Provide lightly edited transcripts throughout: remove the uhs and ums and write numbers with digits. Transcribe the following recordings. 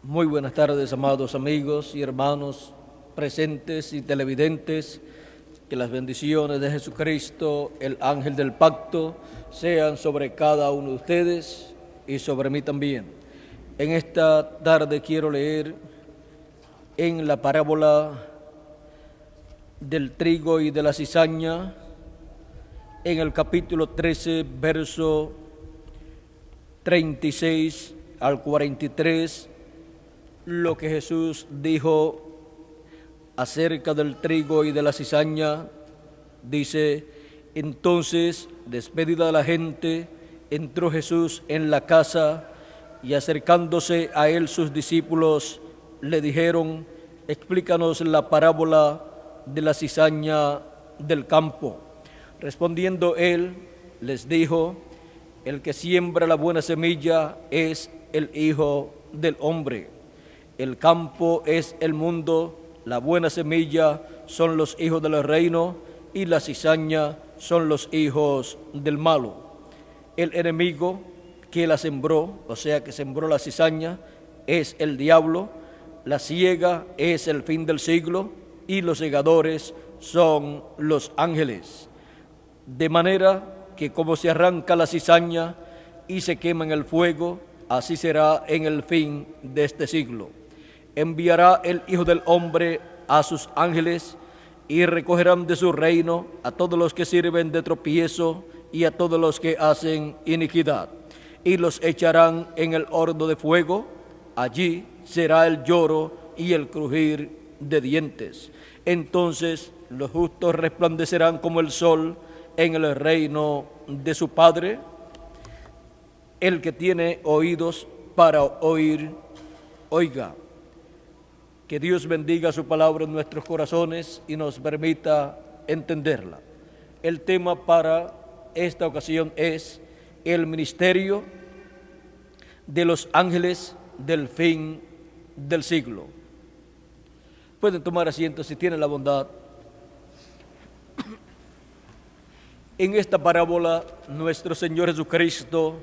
Muy buenas tardes, amados amigos y hermanos presentes y televidentes. Que las bendiciones de Jesucristo, el ángel del pacto, sean sobre cada uno de ustedes y sobre mí también. En esta tarde quiero leer en la parábola del trigo y de la cizaña, en el capítulo 13, verso 36 al 43, lo que Jesús dijo acerca del trigo y de la cizaña. Dice: entonces, despedida la gente, entró Jesús en la casa, y acercándose a él sus discípulos le dijeron: explícanos la parábola de la cizaña del campo. Respondiendo él, les dijo: el que siembra la buena semilla es el Hijo del Hombre. El campo es el mundo, la buena semilla son los hijos del reino, y la cizaña son los hijos del malo. El enemigo que la sembró, o sea que sembró la cizaña, es el diablo. La siega es el fin del siglo, y los segadores son los ángeles. De manera que como se arranca la cizaña y se quema en el fuego, así será en el fin de este siglo. Enviará el Hijo del Hombre a sus ángeles, y recogerán de su reino a todos los que sirven de tropiezo y a todos los que hacen iniquidad, y los echarán en el horno de fuego. Allí será el lloro y el crujir de dientes. Entonces los justos resplandecerán como el sol en el reino de su Padre. El que tiene oídos para oír, oiga. Que Dios bendiga su palabra en nuestros corazones y nos permita entenderla. El tema para esta ocasión es el ministerio de los ángeles del fin del siglo. Pueden tomar asiento si tienen la bondad. En esta parábola, nuestro Señor Jesucristo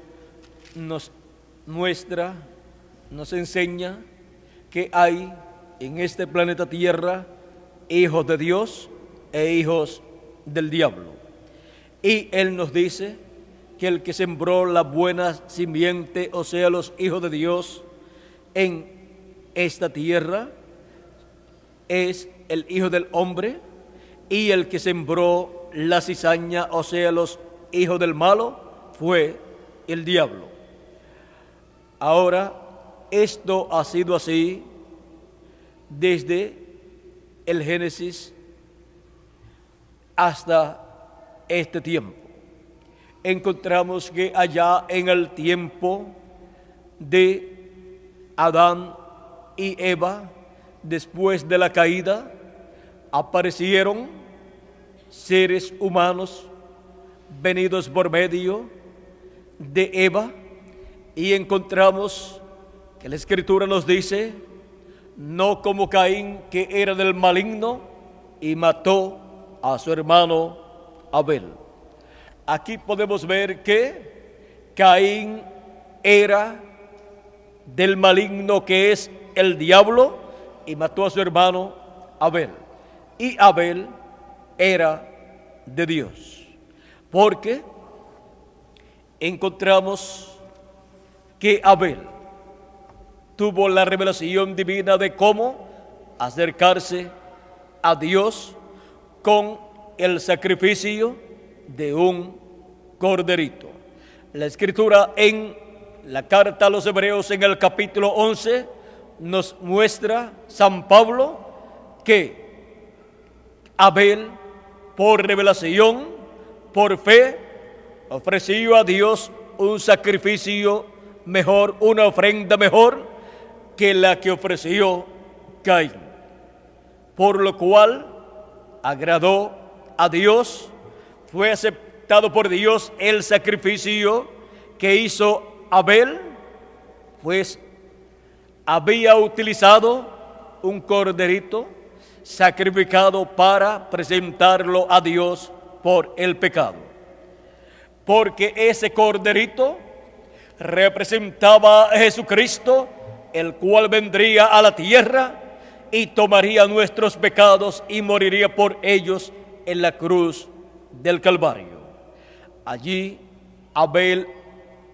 nos muestra, nos enseña que hay en este planeta Tierra hijos de Dios e hijos del diablo. Y Él nos dice que el que sembró la buena simiente, o sea, los hijos de Dios en esta tierra, es el Hijo del Hombre, y el que sembró la cizaña, o sea, los hijos del malo, fue el diablo. Ahora, esto ha sido así desde el Génesis hasta este tiempo. Encontramos que allá en el tiempo de Adán y Eva, después de la caída, aparecieron seres humanos venidos por medio de Eva, y encontramos que la Escritura nos dice: no como Caín, que era del maligno y mató a su hermano Abel. Aquí podemos ver que Caín era del maligno, que es el diablo, y mató a su hermano Abel. Y Abel era de Dios, porque encontramos que Abel tuvo la revelación divina de cómo acercarse a Dios con el sacrificio de un corderito. La Escritura en la carta a los Hebreos, en el capítulo 11, nos muestra San Pablo que Abel, por revelación, por fe, ofreció a Dios un sacrificio mejor, una ofrenda mejor que la que ofreció Caín, por lo cual agradó a Dios, fue aceptado por Dios el sacrificio que hizo Abel, pues había utilizado un corderito sacrificado para presentarlo a Dios por el pecado, porque ese corderito representaba a Jesucristo, el cual vendría a la tierra y tomaría nuestros pecados y moriría por ellos en la cruz del Calvario. Allí Abel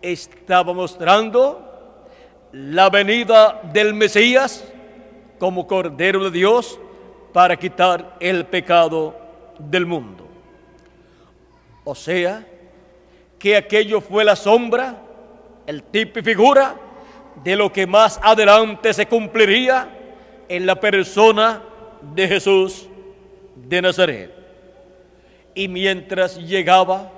estaba mostrando la venida del Mesías como Cordero de Dios para quitar el pecado del mundo. O sea, que aquello fue la sombra, el tipo y figura de lo que más adelante se cumpliría en la persona de Jesús de Nazaret. Y mientras llegaba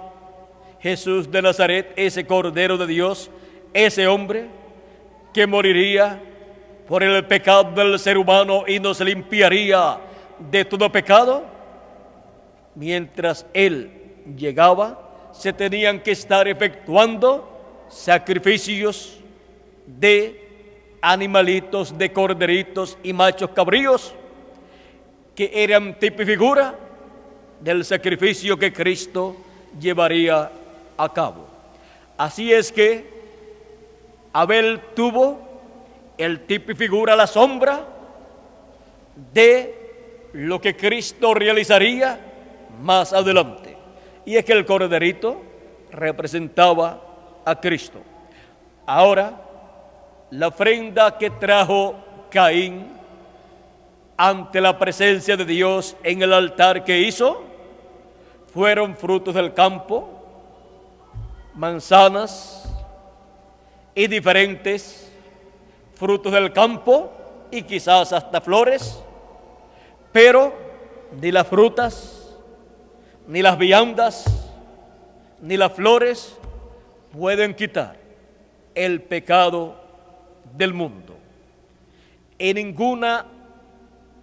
Jesús de Nazaret, ese Cordero de Dios, ese hombre que moriría por el pecado del ser humano y nos limpiaría de todo pecado, mientras Él llegaba, se tenían que estar efectuando sacrificios de animalitos, de corderitos y machos cabríos, que eran tipo y figura del sacrificio que Cristo llevaría a cabo. Así es que Abel tuvo el tipo y figura, la sombra de lo que Cristo realizaría más adelante. Y es que el corderito representaba a Cristo. Ahora, la ofrenda que trajo Caín ante la presencia de Dios en el altar que hizo, fueron frutos del campo, manzanas y diferentes frutos del campo y quizás hasta flores, pero ni las frutas, ni las viandas, ni las flores pueden quitar el pecado del mundo. Y ninguna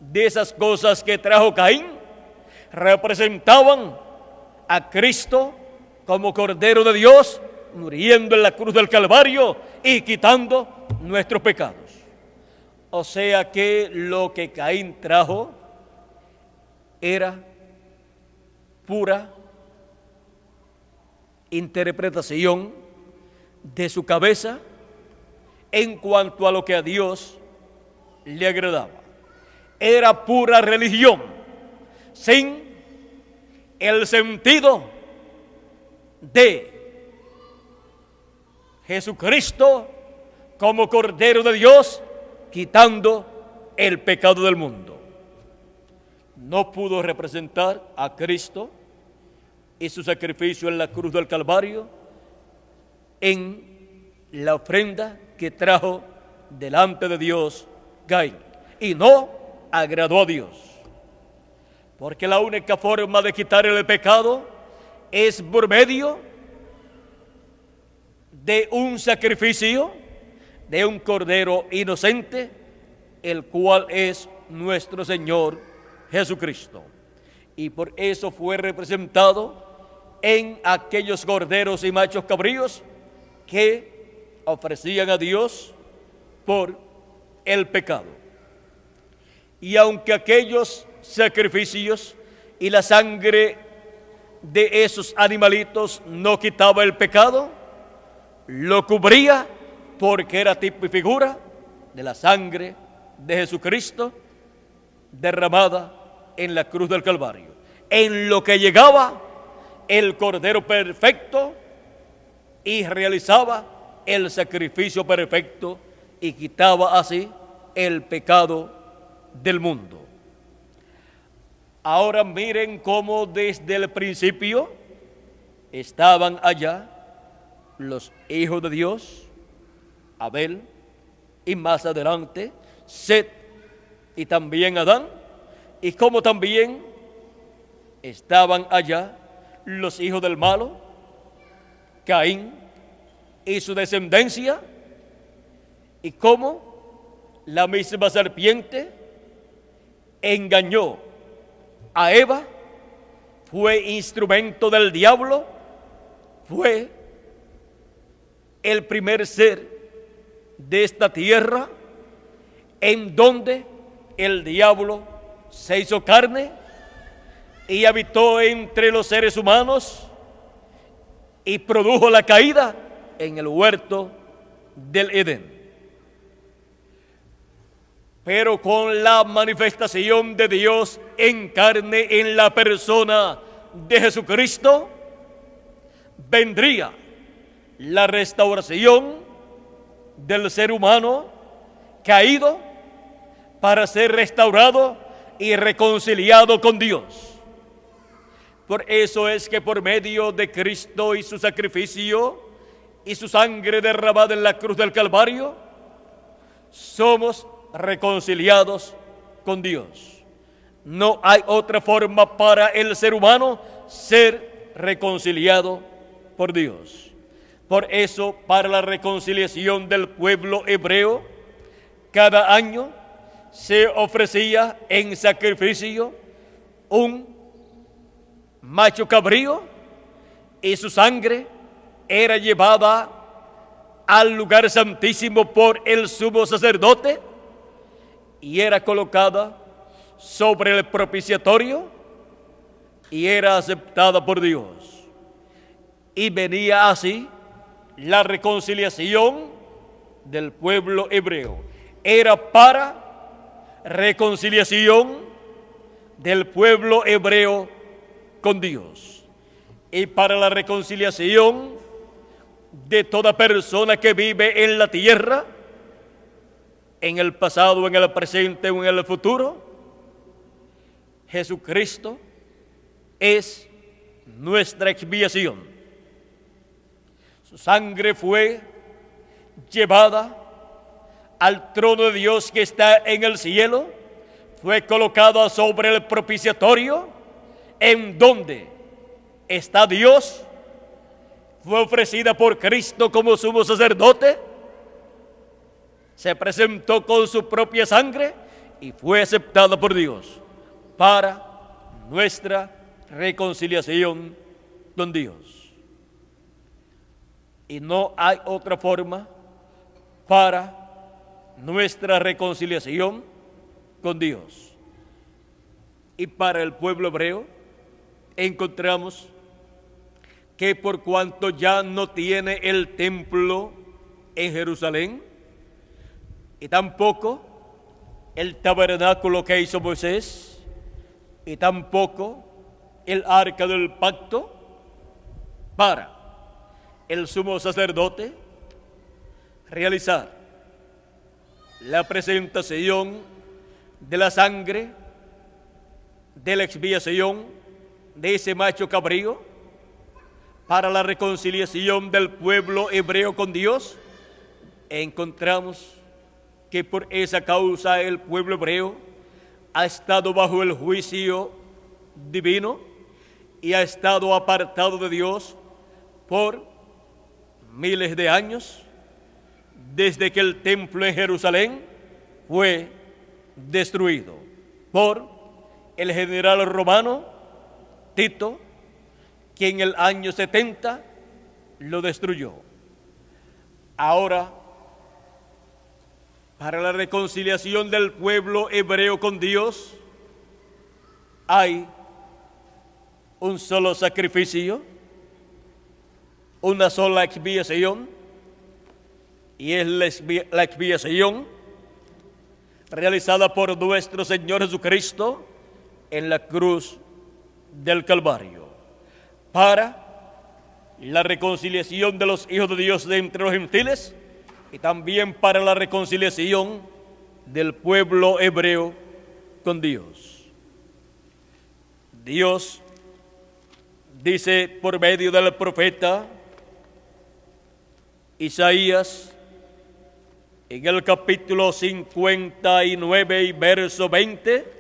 de esas cosas que trajo Caín representaban a Cristo como Cordero de Dios, muriendo en la cruz del Calvario y quitando nuestros pecados. O sea que lo que Caín trajo era pura interpretación de su cabeza en cuanto a lo que a Dios le agradaba. Era pura religión, sin el sentido de Jesucristo como Cordero de Dios, quitando el pecado del mundo. No pudo representar a Cristo y su sacrificio en la cruz del Calvario en la ofrenda que trajo delante de Dios Caín, y no agradó a Dios, porque la única forma de quitar el pecado es por medio de un sacrificio de un cordero inocente, el cual es nuestro Señor Jesucristo. Y por eso fue representado en aquellos corderos y machos cabríos que ofrecían a Dios por el pecado. Y aunque aquellos sacrificios y la sangre de esos animalitos no quitaba el pecado, lo cubría porque era tipo y figura de la sangre de Jesucristo derramada en la cruz del Calvario. En lo que llegaba el Cordero perfecto y realizaba el sacrificio perfecto y quitaba así el pecado del mundo. Ahora miren cómo desde el principio estaban allá los hijos de Dios, Abel, y más adelante Set y también Adán, y como también estaban allá los hijos del malo, Caín y su descendencia, y cómo la misma serpiente engañó a Eva, fue instrumento del diablo, fue el primer ser de esta tierra en donde el diablo se hizo carne y habitó entre los seres humanos y produjo la caída en el huerto del Edén. pero con la manifestación de Dios en carne en la persona de Jesucristo, vendría la restauración del ser humano caído para ser restaurado y reconciliado con Dios. Por eso es que por medio de Cristo y su sacrificio y su sangre derramada en la cruz del Calvario, somos reconciliados con Dios. No hay otra forma para el ser humano ser reconciliado por Dios. Por eso, para la reconciliación del pueblo hebreo, cada año se ofrecía en sacrificio un macho cabrío y su sangre era llevada al lugar santísimo por el sumo sacerdote y era colocada sobre el propiciatorio y era aceptada por Dios. Y venía así la reconciliación del pueblo hebreo. Era para reconciliación del pueblo hebreo con Dios y para la reconciliación de toda persona que vive en la tierra, en el pasado, en el presente o en el futuro. Jesucristo es nuestra expiación. Su sangre fue llevada al trono de Dios que está en el cielo, fue colocada sobre el propiciatorio, en donde está Dios, fue ofrecida por Cristo como sumo sacerdote, se presentó con su propia sangre y fue aceptada por Dios para nuestra reconciliación con Dios. Y no hay otra forma para nuestra reconciliación con Dios. Y para el pueblo hebreo encontramos que por cuanto ya no tiene el templo en Jerusalén y tampoco el tabernáculo que hizo Moisés y tampoco el arca del pacto, para el sumo sacerdote realizar la presentación de la sangre de la expiación de ese macho cabrío para la reconciliación del pueblo hebreo con Dios, encontramos que por esa causa el pueblo hebreo ha estado bajo el juicio divino y ha estado apartado de Dios por miles de años, desde que el templo en Jerusalén fue destruido por el general romano Tito, quien en el año 70 lo destruyó. Ahora, para la reconciliación del pueblo hebreo con Dios, hay un solo sacrificio, una sola expiación, y es la expiación realizada por nuestro Señor Jesucristo en la cruz del Calvario, para la reconciliación de los hijos de Dios de entre los gentiles y también para la reconciliación del pueblo hebreo con Dios. Dios dice por medio del profeta Isaías en el capítulo 59 y verso 20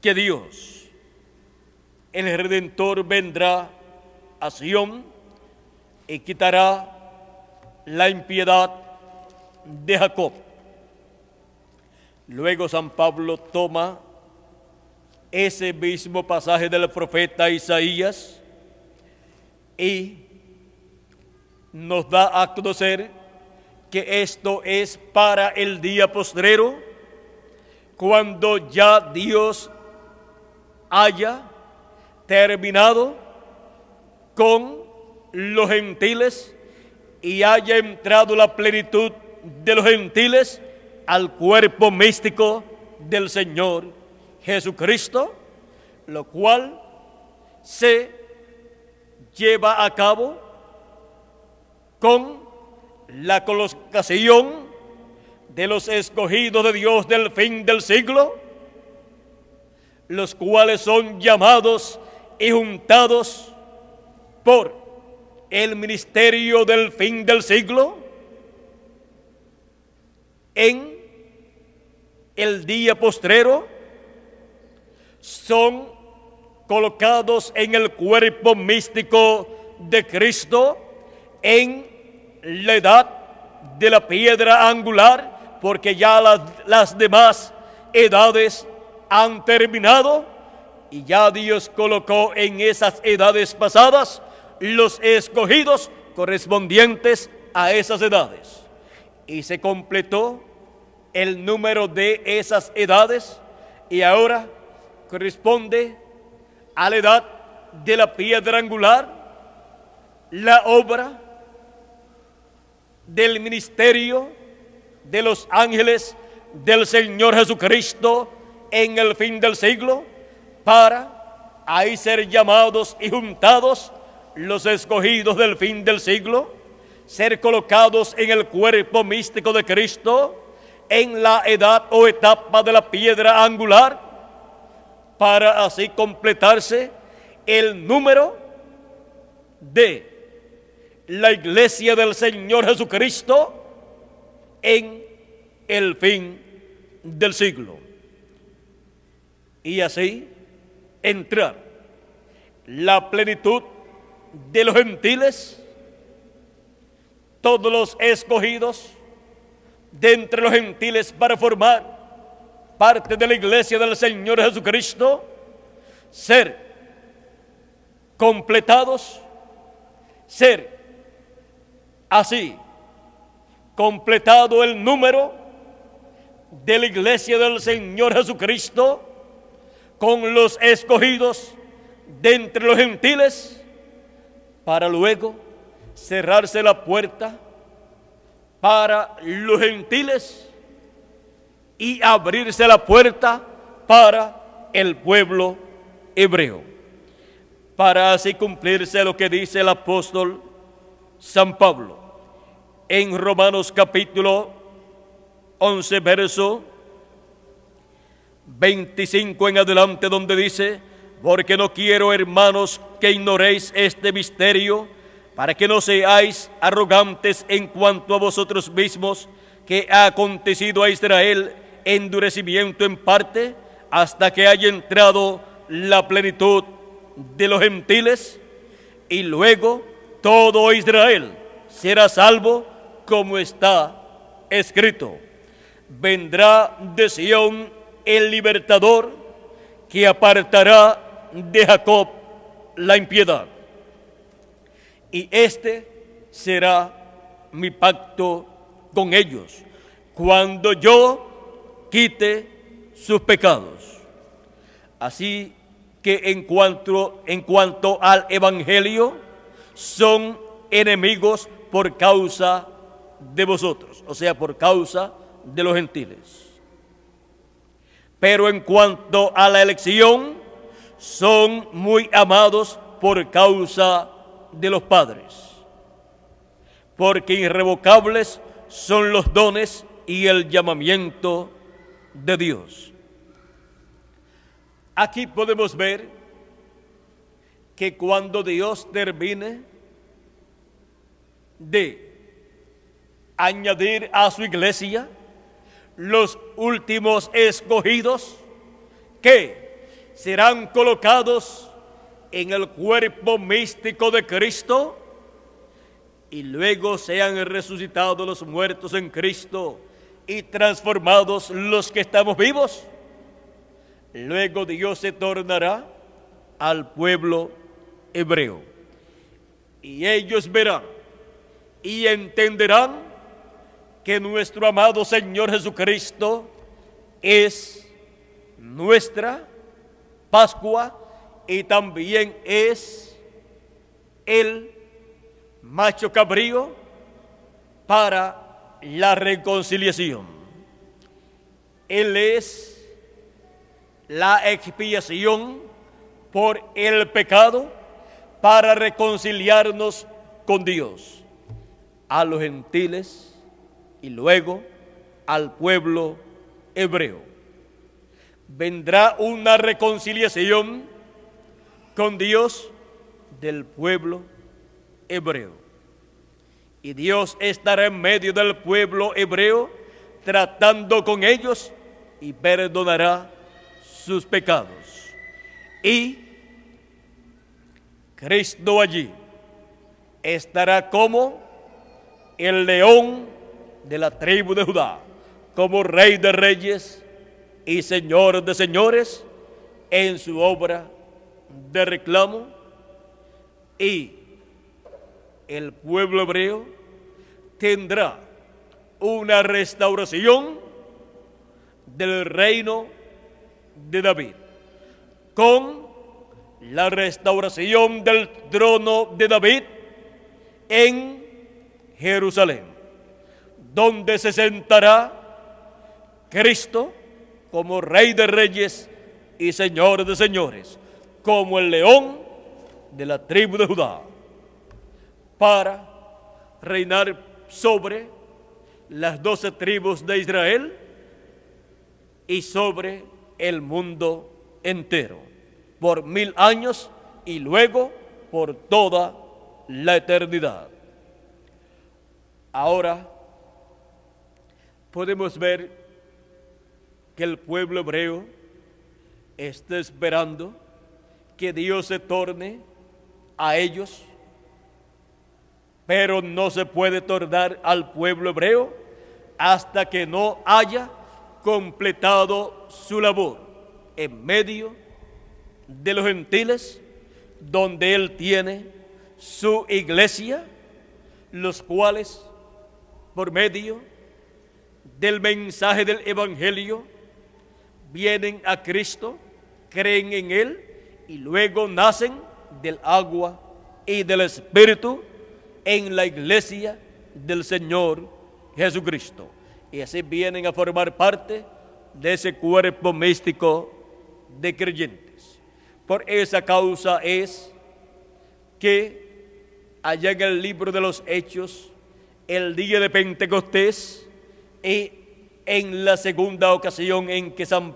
que Dios, el Redentor, vendrá a Sión y quitará la impiedad de Jacob. Luego San Pablo toma ese mismo pasaje del profeta Isaías y nos da a conocer que esto es para el día postrero, cuando ya Dios haya terminado con los gentiles y haya entrado la plenitud de los gentiles al cuerpo místico del Señor Jesucristo, lo cual se lleva a cabo con la colocación de los escogidos de Dios del fin del siglo, los cuales son llamados y juntados por el ministerio del fin del siglo en el día postrero, son colocados en el cuerpo místico de Cristo en la edad de la piedra angular, porque ya las demás edades han terminado y ya Dios colocó en esas edades pasadas los escogidos correspondientes a esas edades. Y se completó el número de esas edades y ahora corresponde a la edad de la piedra angular, la obra del ministerio de los ángeles del Señor Jesucristo en el fin del siglo, para ahí ser llamados y juntados los escogidos del fin del siglo, ser colocados en el cuerpo místico de Cristo en la edad o etapa de la piedra angular, para así completarse el número de la iglesia del Señor Jesucristo en el fin del siglo. Y así entrar la plenitud de los gentiles, todos los escogidos de entre los gentiles para formar parte de la iglesia del Señor Jesucristo, ser completados, ser así completado el número de la iglesia del Señor Jesucristo con los escogidos de entre los gentiles, para luego cerrarse la puerta para los gentiles y abrirse la puerta para el pueblo hebreo, para así cumplirse lo que dice el apóstol San Pablo en Romanos capítulo 11, verso 25 en adelante, donde dice: porque no quiero, hermanos, que ignoréis este misterio, para que no seáis arrogantes en cuanto a vosotros mismos, que ha acontecido a Israel endurecimiento en parte, hasta que haya entrado la plenitud de los gentiles, y luego todo Israel será salvo, como está escrito: vendrá de Sión el libertador, que apartará de Jacob la impiedad. Y este será mi pacto con ellos, cuando yo quite sus pecados. Así que en cuanto al evangelio, son enemigos por causa de vosotros, o sea, por causa de los gentiles. Pero en cuanto a la elección, son muy amados por causa de los padres, porque irrevocables son los dones y el llamamiento de Dios. Aquí podemos ver que cuando Dios termine de añadir a su iglesia los últimos escogidos, que serán colocados en el cuerpo místico de Cristo, y luego sean resucitados los muertos en Cristo y transformados los que estamos vivos, luego Dios se tornará al pueblo hebreo, y ellos verán y entenderán que nuestro amado Señor Jesucristo es nuestra Pascua y también es el macho cabrío para la reconciliación. Él es la expiación por el pecado para reconciliarnos con Dios, a los gentiles y luego al pueblo hebreo. Vendrá una reconciliación con Dios del pueblo hebreo. Y Dios estará en medio del pueblo hebreo tratando con ellos y perdonará sus pecados. Y Cristo allí estará como el león de la tribu de Judá, como Rey de reyes y Señor de señores en su obra de reclamo. Y el pueblo hebreo tendrá una restauración del reino de David, con la restauración del trono de David en Jerusalén, donde se sentará Cristo como Rey de reyes y Señor de señores, como el león de la tribu de Judá, para reinar sobre las 12 tribus de Israel y sobre el mundo entero, por 1000 años y luego por toda la eternidad. Ahora podemos ver que el pueblo hebreo está esperando que Dios se torne a ellos, pero no se puede tornar al pueblo hebreo hasta que no haya completado su labor en medio de los gentiles, donde Él tiene su iglesia, los cuales por medio del mensaje del Evangelio vienen a Cristo, creen en Él y luego nacen del agua y del Espíritu en la iglesia del Señor Jesucristo. Y así vienen a formar parte de ese cuerpo místico de creyentes. Por esa causa es que allá en el libro de los Hechos, el día de Pentecostés y en la segunda ocasión en que San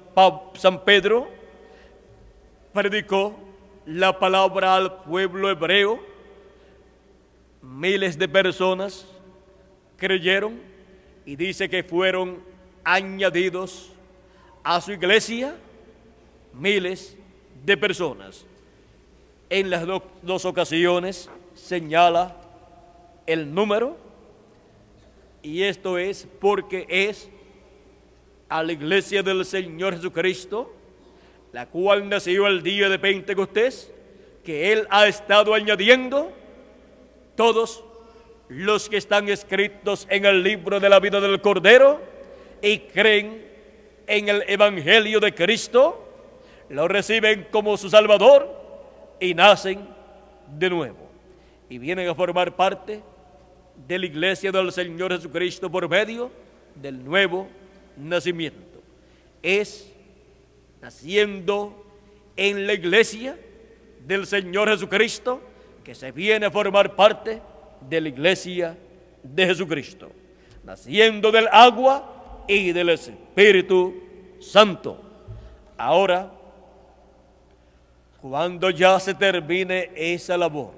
Pedro predicó la palabra al pueblo hebreo, miles de personas creyeron y dice que fueron añadidos a su iglesia miles de personas. En las dos ocasiones señala el número, y esto es porque es a la iglesia del Señor Jesucristo, la cual nació el día de Pentecostés, que Él ha estado añadiendo todos los que están escritos en el libro de la vida del Cordero y creen en el Evangelio de Cristo, lo reciben como su Salvador y nacen de nuevo y vienen a formar parte de la iglesia del Señor Jesucristo por medio del nuevo nacimiento. Es naciendo en la iglesia del Señor Jesucristo que se viene a formar parte de la iglesia de Jesucristo, naciendo del agua y del Espíritu Santo. Ahora, cuando ya se termine esa labor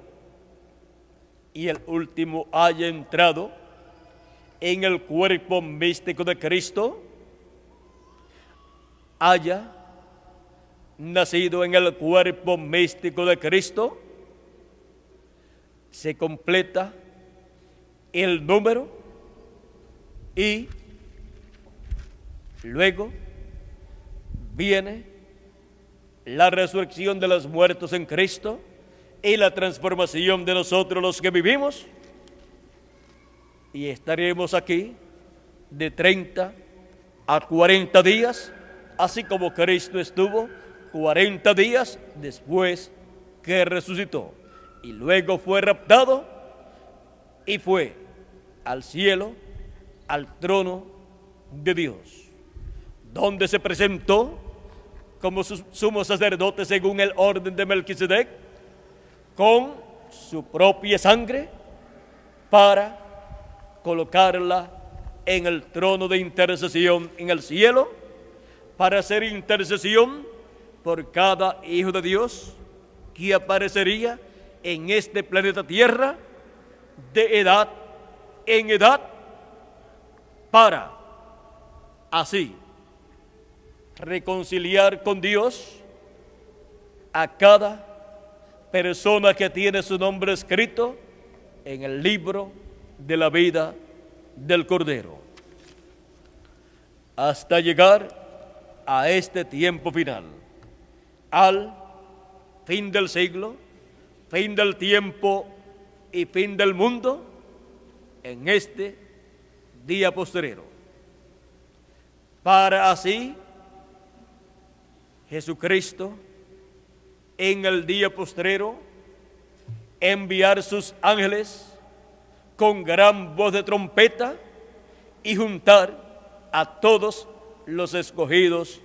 y el último haya entrado en el cuerpo místico de Cristo, haya nacido en el cuerpo místico de Cristo, se completa el número y luego viene la resurrección de los muertos en Cristo y la transformación de nosotros los que vivimos, y estaremos aquí de 30 a 40 días, así como Cristo estuvo 40 días después que resucitó, y luego fue raptado y fue al cielo al trono de Dios, donde se presentó como sumo sacerdote según el orden de Melquisedec, con su propia sangre, para colocarla en el trono de intercesión en el cielo, para hacer intercesión por cada hijo de Dios que aparecería en este planeta Tierra de edad en edad, para así reconciliar con Dios a cada persona que tiene su nombre escrito en el libro de la vida del Cordero, hasta llegar a este tiempo final, al fin del siglo, fin del tiempo y fin del mundo, en este día postrero, para así Jesucristo en el día postrero enviar sus ángeles con gran voz de trompeta y juntar a todos los escogidos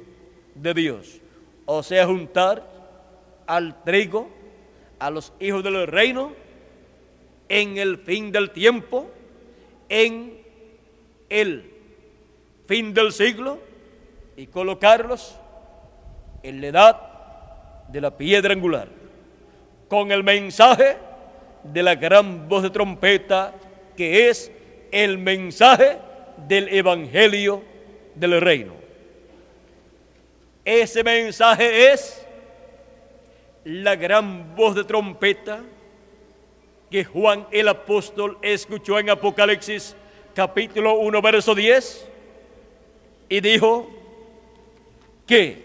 de Dios, o sea, juntar al trigo, a los hijos del reino, en el fin del tiempo, en el fin del siglo, y colocarlos en la edad de la piedra angular, con el mensaje de la gran voz de trompeta, que es el mensaje del evangelio del reino. Ese mensaje es la gran voz de trompeta que Juan el apóstol escuchó en Apocalipsis capítulo 1 verso 10, y dijo que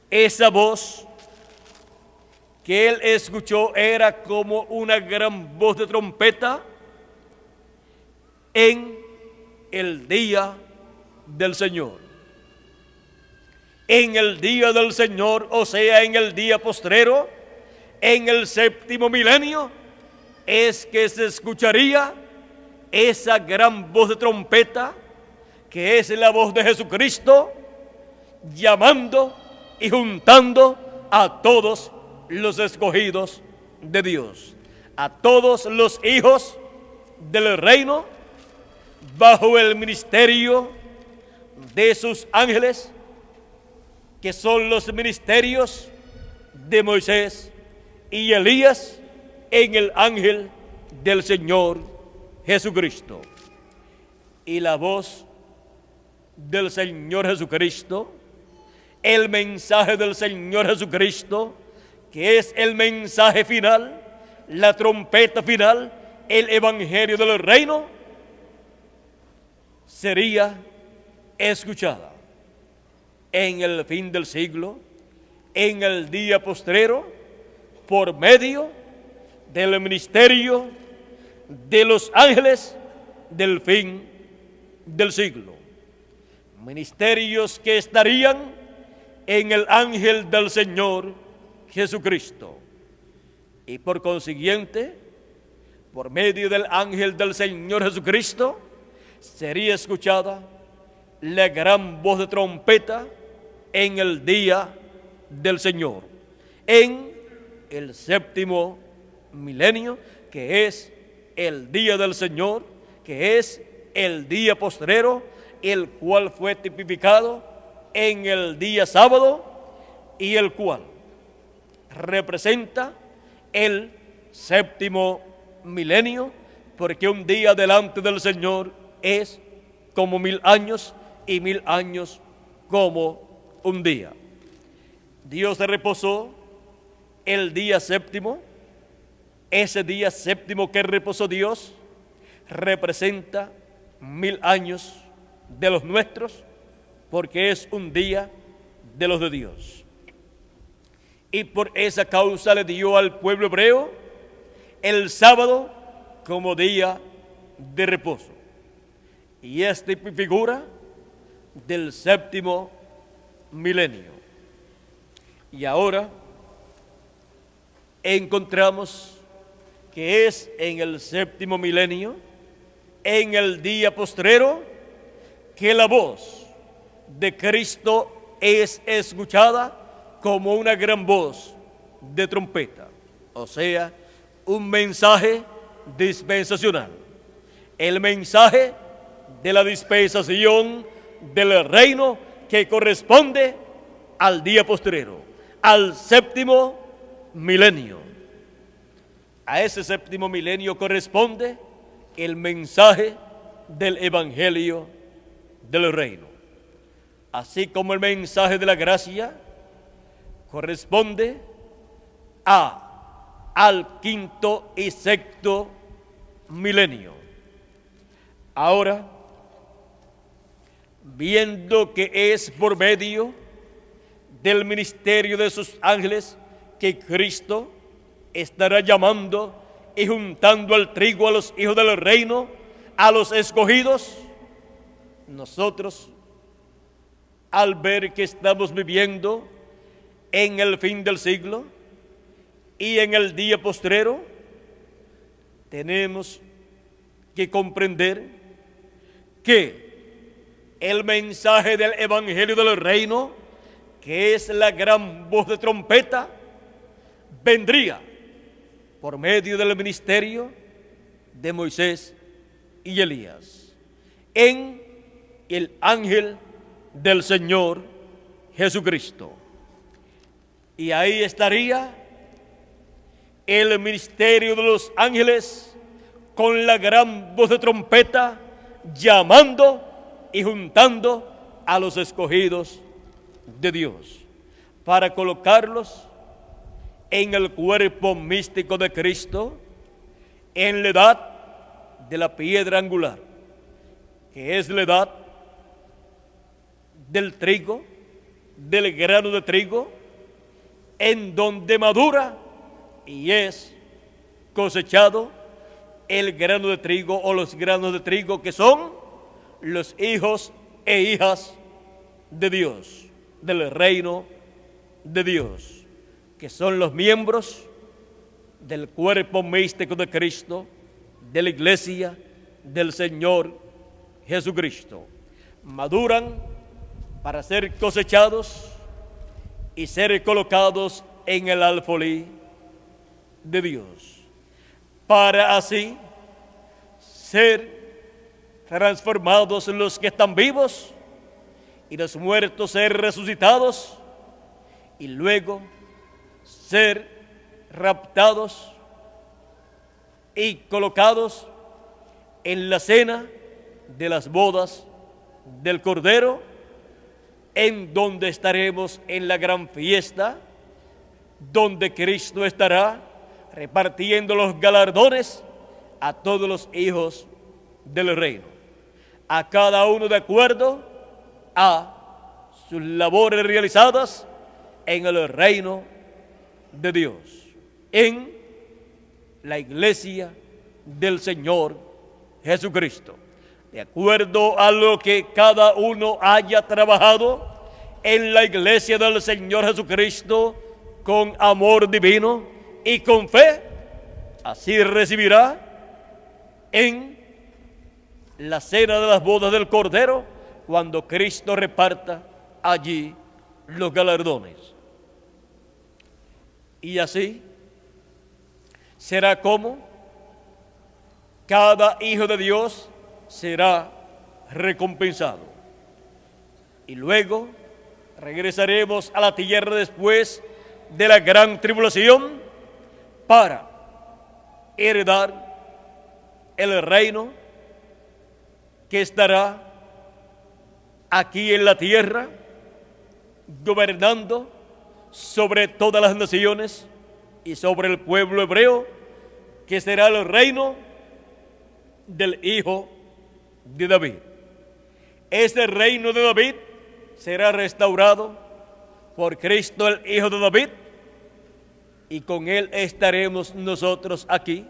esa voz que él escuchó era como una gran voz de trompeta en el día del Señor. En el día del Señor, o sea, en el día postrero, en el séptimo milenio, es que se escucharía esa gran voz de trompeta, que es la voz de Jesucristo, llamando y juntando a todos los escogidos de Dios, a todos los hijos del reino, bajo el ministerio de sus ángeles, que son los ministerios de Moisés y Elías, en el ángel del Señor Jesucristo. Y la voz del Señor Jesucristo, el mensaje del Señor Jesucristo, que es el mensaje final, la trompeta final, el evangelio del reino, sería escuchada en el fin del siglo, en el día postrero, por medio del ministerio de los ángeles del fin del siglo. Ministerios que estarían en el ángel del Señor Jesucristo. Y por consiguiente, por medio del ángel del Señor Jesucristo, sería escuchada la gran voz de trompeta en el día del Señor, en el séptimo milenio, que es el día del Señor, que es el día postrero, el cual fue tipificado en el día sábado, y el cual representa el séptimo milenio, porque un día delante del Señor es como 1000 años, y 1000 años como un día. Dios se reposó el día séptimo. Ese día séptimo que reposó Dios representa 1000 años de los nuestros, porque es un día de los de Dios. Y por esa causa le dio al pueblo hebreo el sábado como día de reposo. Y esta figura del séptimo milenio. Y ahora encontramos que es en el séptimo milenio en el día postrero que la voz de Cristo es escuchada como una gran voz de trompeta, o sea, un mensaje dispensacional, el mensaje de la dispensación del reino que corresponde al día postrero, al séptimo milenio. A ese séptimo milenio corresponde el mensaje del evangelio del reino, así como el mensaje de la gracia corresponde al quinto y sexto milenio. Ahora, viendo que es por medio del ministerio de sus ángeles que Cristo estará llamando y juntando al trigo a los hijos del reino, a los escogidos, nosotros, al ver que estamos viviendo en el fin del siglo y en el día postrero, tenemos que comprender que el mensaje del evangelio del reino, que es la gran voz de trompeta, vendría por medio del ministerio de Moisés y Elías en el ángel del Señor Jesucristo. Y ahí estaría el ministerio de los ángeles con la gran voz de trompeta, llamando y juntando a los escogidos de Dios para colocarlos en el cuerpo místico de Cristo, en la edad de la piedra angular, que es la edad del trigo, del grano de trigo, en donde madura y es cosechado el grano de trigo o los granos de trigo, que son los hijos e hijas de Dios, del reino de Dios, que son los miembros del cuerpo místico de Cristo, de la iglesia del Señor Jesucristo. Maduran para ser cosechados y ser colocados en el alfolí de Dios, para así ser transformados los que están vivos y los muertos ser resucitados y luego ser raptados y colocados en la cena de las bodas del Cordero, en donde estaremos en la gran fiesta, donde Cristo estará repartiendo los galardones a todos los hijos del reino, a cada uno de acuerdo a sus labores realizadas en el reino de Dios, en la iglesia del Señor Jesucristo, de acuerdo a lo que cada uno haya trabajado en la iglesia del Señor Jesucristo con amor divino y con fe, así recibirá en la cena de las bodas del Cordero, cuando Cristo reparta allí los galardones. Y así será como cada hijo de Dios será recompensado. Y luego regresaremos a la tierra después de la gran tribulación para heredar el reino que estará aquí en la tierra, gobernando sobre todas las naciones y sobre el pueblo hebreo, que será el reino del Hijo de David. Este reino de David será restaurado por Cristo, el Hijo de David, y con él estaremos nosotros aquí,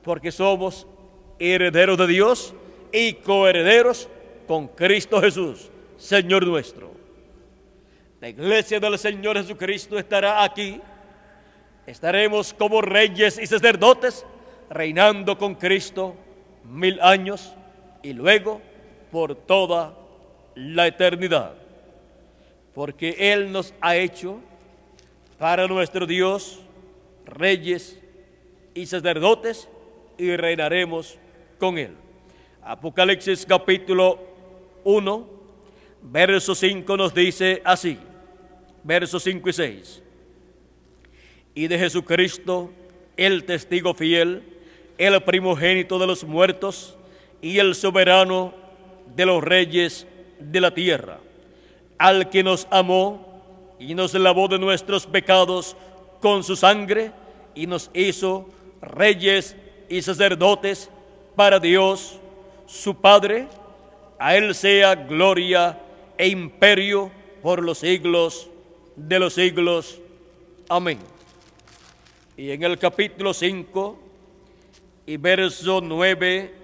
porque somos herederos de Dios y coherederos con Cristo Jesús, Señor nuestro. La iglesia del Señor Jesucristo estará aquí. Estaremos como reyes y sacerdotes, reinando con Cristo 1000 años y luego por toda la eternidad. Porque Él nos ha hecho para nuestro Dios reyes y sacerdotes, y reinaremos con Él. Apocalipsis capítulo 1, verso 5 nos dice así, versos 5 y 6. Y de Jesucristo, el testigo fiel, el primogénito de los muertos y el soberano de los reyes de la tierra, al que nos amó y nos lavó de nuestros pecados con su sangre y nos hizo reyes y sacerdotes para Dios, su Padre. A Él sea gloria e imperio por los siglos de los siglos. Amén. Y en el capítulo 5 y verso 9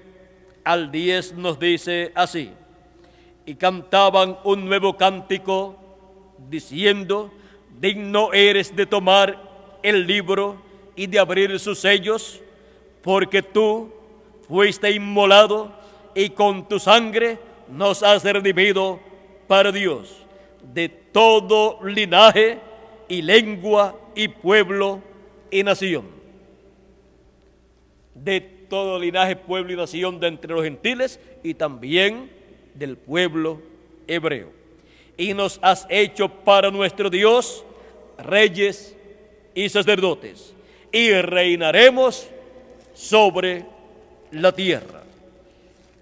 al 10 nos dice así: y cantaban un nuevo cántico, diciendo: digno eres de tomar el libro y de abrir sus sellos, porque tú fuiste inmolado y con tu sangre nos has redimido para Dios, de todo linaje y lengua y pueblo y nación. De todo linaje, pueblo y nación de entre los gentiles y también del pueblo hebreo. Y nos has hecho para nuestro Dios reyes y sacerdotes, y reinaremos sobre la tierra.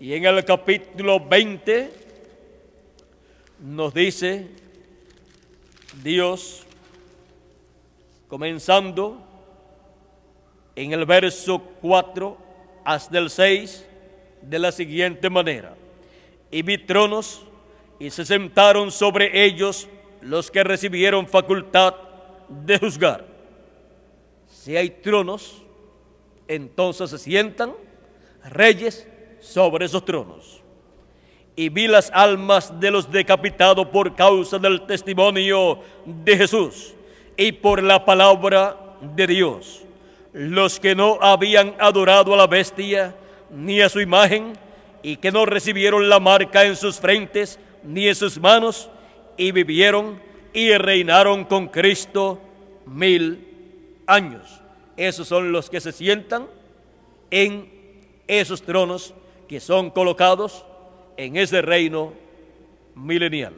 Y en el capítulo 20 nos dice Dios, comenzando en el verso 4 hasta el 6, de la siguiente manera: y vi tronos, y se sentaron sobre ellos los que recibieron facultad de juzgar. Si hay tronos, entonces se sientan reyes sobre esos tronos. Y vi las almas de los decapitados por causa del testimonio de Jesús y por la palabra de Dios, los que no habían adorado a la bestia ni a su imagen, y que no recibieron la marca en sus frentes ni en sus manos, y vivieron y reinaron con Cristo 1000 años. Esos son los que se sientan en esos tronos que son colocados en ese reino milenial.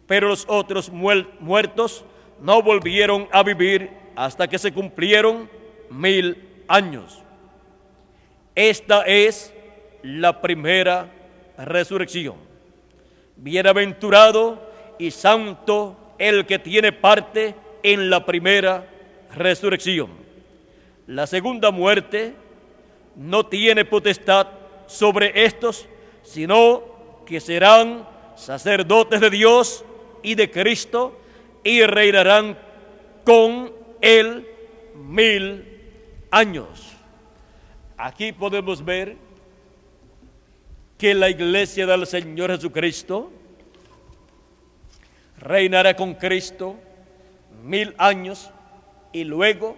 Pero los otros muertos no volvieron a vivir hasta que se cumplieron 1000 años. Esta es la primera resurrección. Bienaventurado y santo el que tiene parte en la primera resurrección. La segunda muerte no tiene potestad sobre estos, sino que serán sacerdotes de Dios y de Cristo, y reinarán con Él 1000 años. Aquí podemos ver que la iglesia del Señor Jesucristo reinará con Cristo 1000 años y luego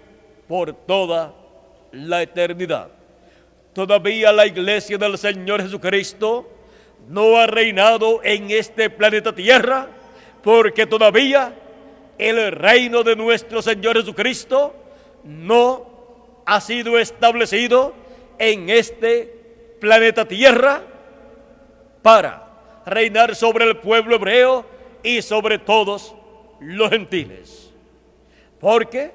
por toda la eternidad. Todavía la iglesia del Señor Jesucristo no ha reinado en este planeta Tierra, porque todavía el reino de nuestro Señor Jesucristo no ha sido establecido en este planeta Tierra para reinar sobre el pueblo hebreo y sobre todos los gentiles, porque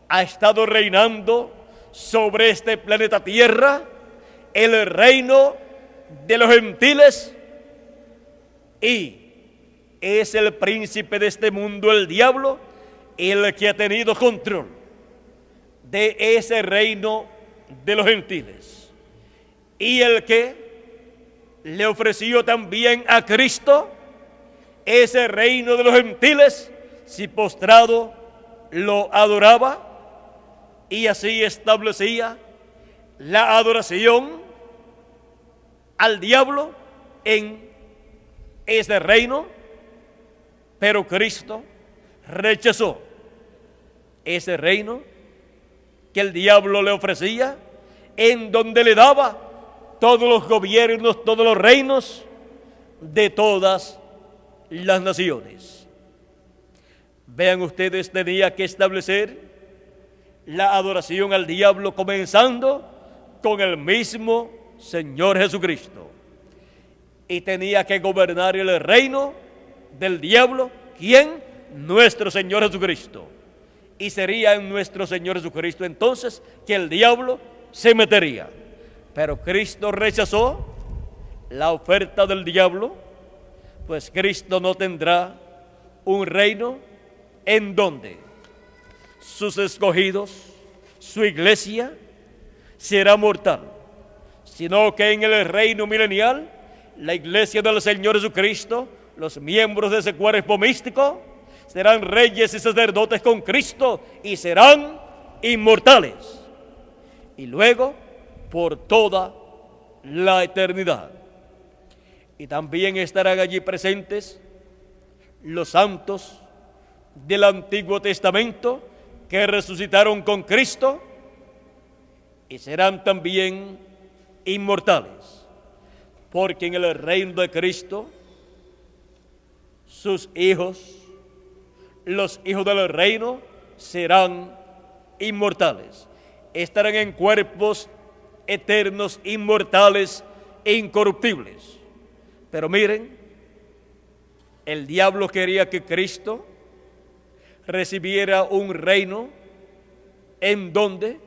ha estado reinando sobre este planeta Tierra el reino de los gentiles, y es el príncipe de este mundo, el diablo, el que ha tenido control de ese reino de los gentiles, y el que le ofreció también a Cristo ese reino de los gentiles si postrado lo adoraba, y así establecía la adoración al diablo en ese reino. Pero Cristo rechazó ese reino que el diablo le ofrecía, en donde le daba todos los gobiernos, todos los reinos de todas las naciones. Vean ustedes, tenía que establecer la adoración al diablo comenzando con el mismo Señor Jesucristo. Y tenía que gobernar el reino del diablo, ¿quién? Nuestro Señor Jesucristo. Y sería en nuestro Señor Jesucristo entonces que el diablo se metería. Pero Cristo rechazó la oferta del diablo, pues Cristo no tendrá un reino en donde sus escogidos, su iglesia, será mortal, sino que en el reino milenial, la iglesia del Señor Jesucristo, los miembros de ese cuerpo místico, serán reyes y sacerdotes con Cristo y serán inmortales. Y luego, por toda la eternidad. Y también estarán allí presentes los santos del Antiguo Testamento que resucitaron con Cristo y serán también inmortales, porque en el reino de Cristo sus hijos, los hijos del reino, serán inmortales, estarán en cuerpos eternos, inmortales e incorruptibles. Pero miren, el diablo quería que Cristo recibiera un reino en donde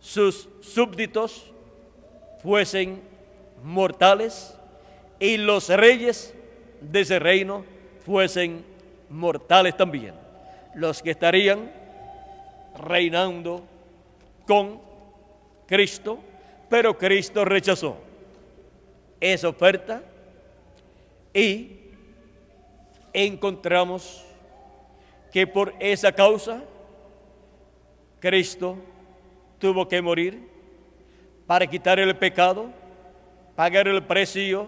sus súbditos fuesen mortales y los reyes de ese reino fuesen mortales también, los que estarían reinando con Cristo. Pero Cristo rechazó esa oferta y encontramos que por esa causa Cristo tuvo que morir para quitar el pecado, pagar el precio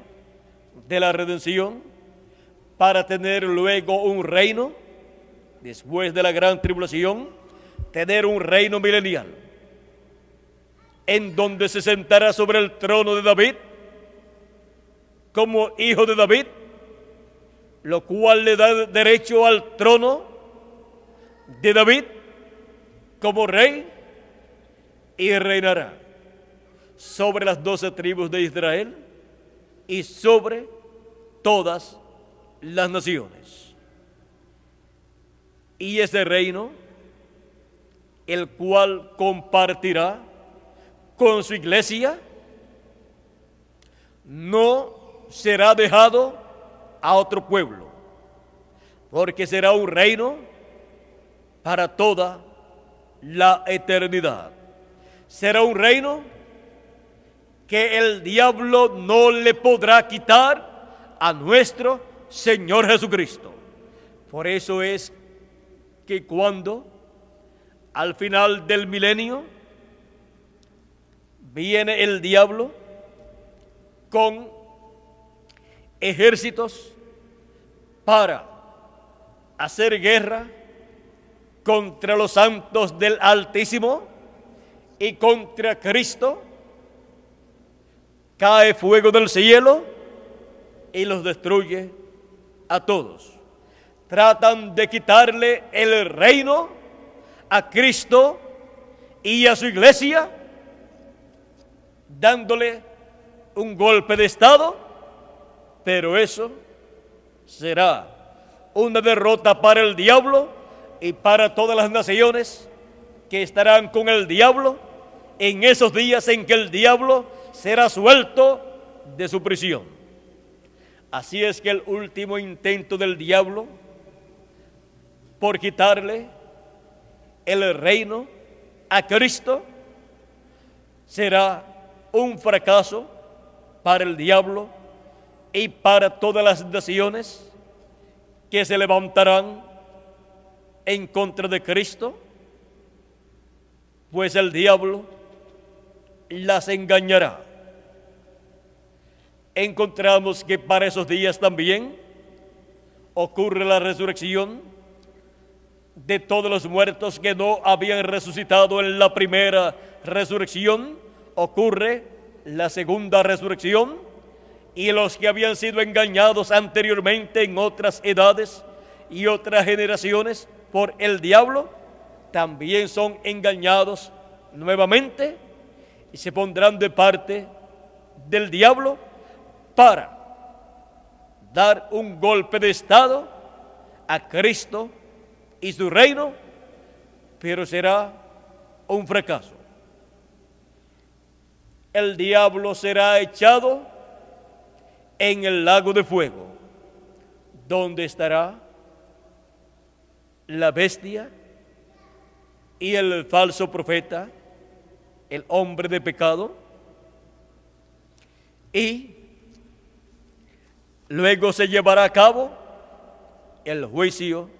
de la redención, para tener luego un reino, después de la gran tribulación, tener un reino milenial, en donde se sentará sobre el trono de David, como hijo de David, lo cual le da derecho al trono de David como rey, y reinará sobre las 12 tribus de Israel y sobre todas las naciones. Y ese reino, el cual compartirá con su iglesia, no será dejado a otro pueblo, porque será un reino para toda la eternidad. Será un reino que el diablo no le podrá quitar a nuestro Señor Jesucristo. Por eso es que cuando al final del milenio viene el diablo con ejércitos para hacer guerra contra los santos del Altísimo y contra Cristo, cae fuego del cielo y los destruye a todos. Tratan de quitarle el reino a Cristo y a su iglesia, dándole un golpe de estado, pero eso será una derrota para el diablo y para todas las naciones que estarán con el diablo en esos días en que el diablo será suelto de su prisión. Así es que el último intento del diablo por quitarle el reino a Cristo será un fracaso para el diablo y para todas las naciones que se levantarán en contra de Cristo, pues el diablo las engañará. Encontramos que para esos días también ocurre la resurrección de todos los muertos que no habían resucitado en la primera resurrección. Ocurre la segunda resurrección, y los que habían sido engañados anteriormente en otras edades y otras generaciones por el diablo, también son engañados nuevamente y se pondrán de parte del diablo para dar un golpe de estado a Cristo y su reino, pero será un fracaso. El diablo será echado en el lago de fuego, donde estará la bestia y el falso profeta, el hombre de pecado, y luego se llevará a cabo el juicio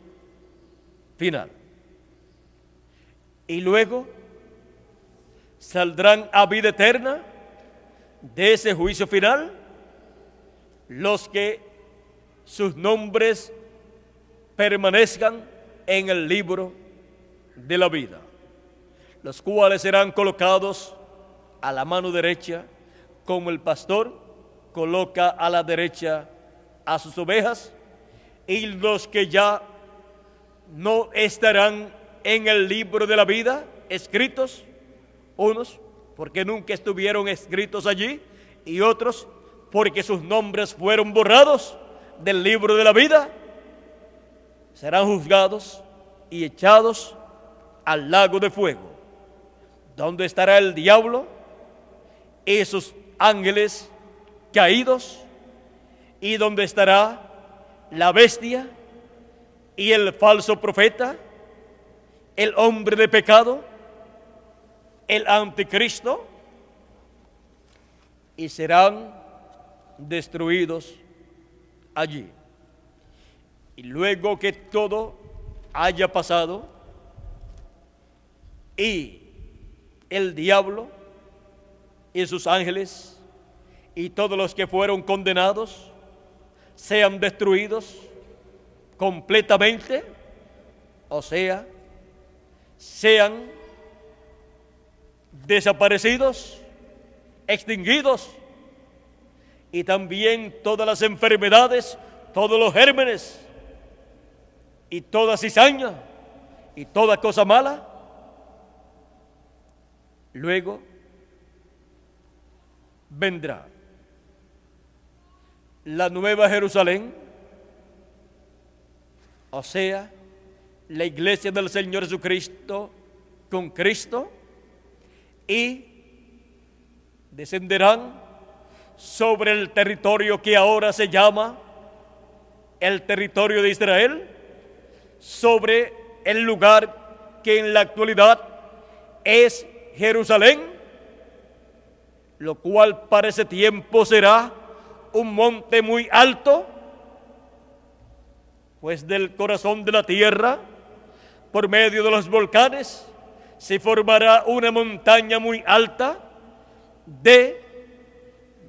final. Y luego saldrán a vida eterna de ese juicio final los que sus nombres permanezcan en el libro de la vida, los cuales serán colocados a la mano derecha, como el pastor coloca a la derecha a sus ovejas, y los que ya no estarán en el libro de la vida escritos, unos porque nunca estuvieron escritos allí, y otros porque sus nombres fueron borrados del libro de la vida, serán juzgados y echados al lago de fuego, donde estará el diablo y sus ángeles caídos, y donde estará la bestia y el falso profeta, el hombre de pecado, el anticristo, y serán destruidos allí. Y luego que todo haya pasado y el diablo y sus ángeles y todos los que fueron condenados sean destruidos completamente, o sea, sean desaparecidos, extinguidos, y también todas las enfermedades, todos los gérmenes y toda cizaña y toda cosa mala. Luego vendrá la nueva Jerusalén, o sea, la iglesia del Señor Jesucristo con Cristo, y descenderán sobre el territorio que ahora se llama el territorio de Israel, sobre el lugar que en la actualidad es Jerusalén, lo cual para ese tiempo será un monte muy alto, pues del corazón de la tierra, por medio de los volcanes, se formará una montaña muy alta de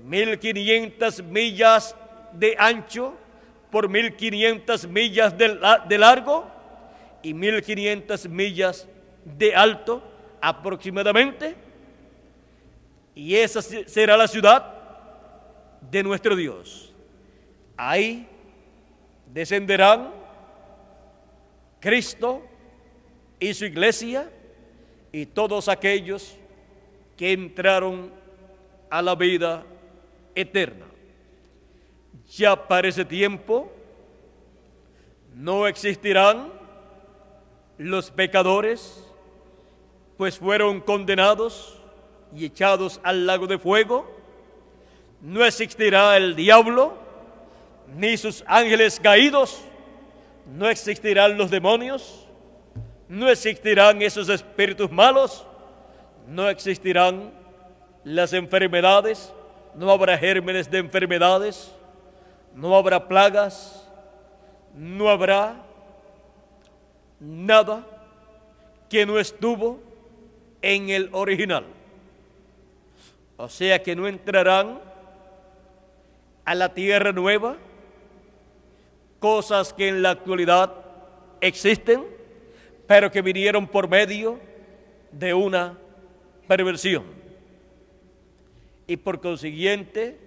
1.500 millas de ancho por 1.500 millas de largo y 1.500 millas de alto aproximadamente, y esa será la ciudad de nuestro Dios. Ahí descenderán Cristo y su iglesia y todos aquellos que entraron a la vida eterna. Ya para ese tiempo no existirán los pecadores, pues fueron condenados y echados al lago de fuego. No existirá el diablo, ni sus ángeles caídos, no existirán los demonios, no existirán esos espíritus malos, no existirán las enfermedades, no habrá gérmenes de enfermedades, no habrá plagas, no habrá nada que no estuvo en el original. O sea que no entrarán a la tierra nueva cosas que en la actualidad existen, pero que vinieron por medio de una perversión. y por consiguiente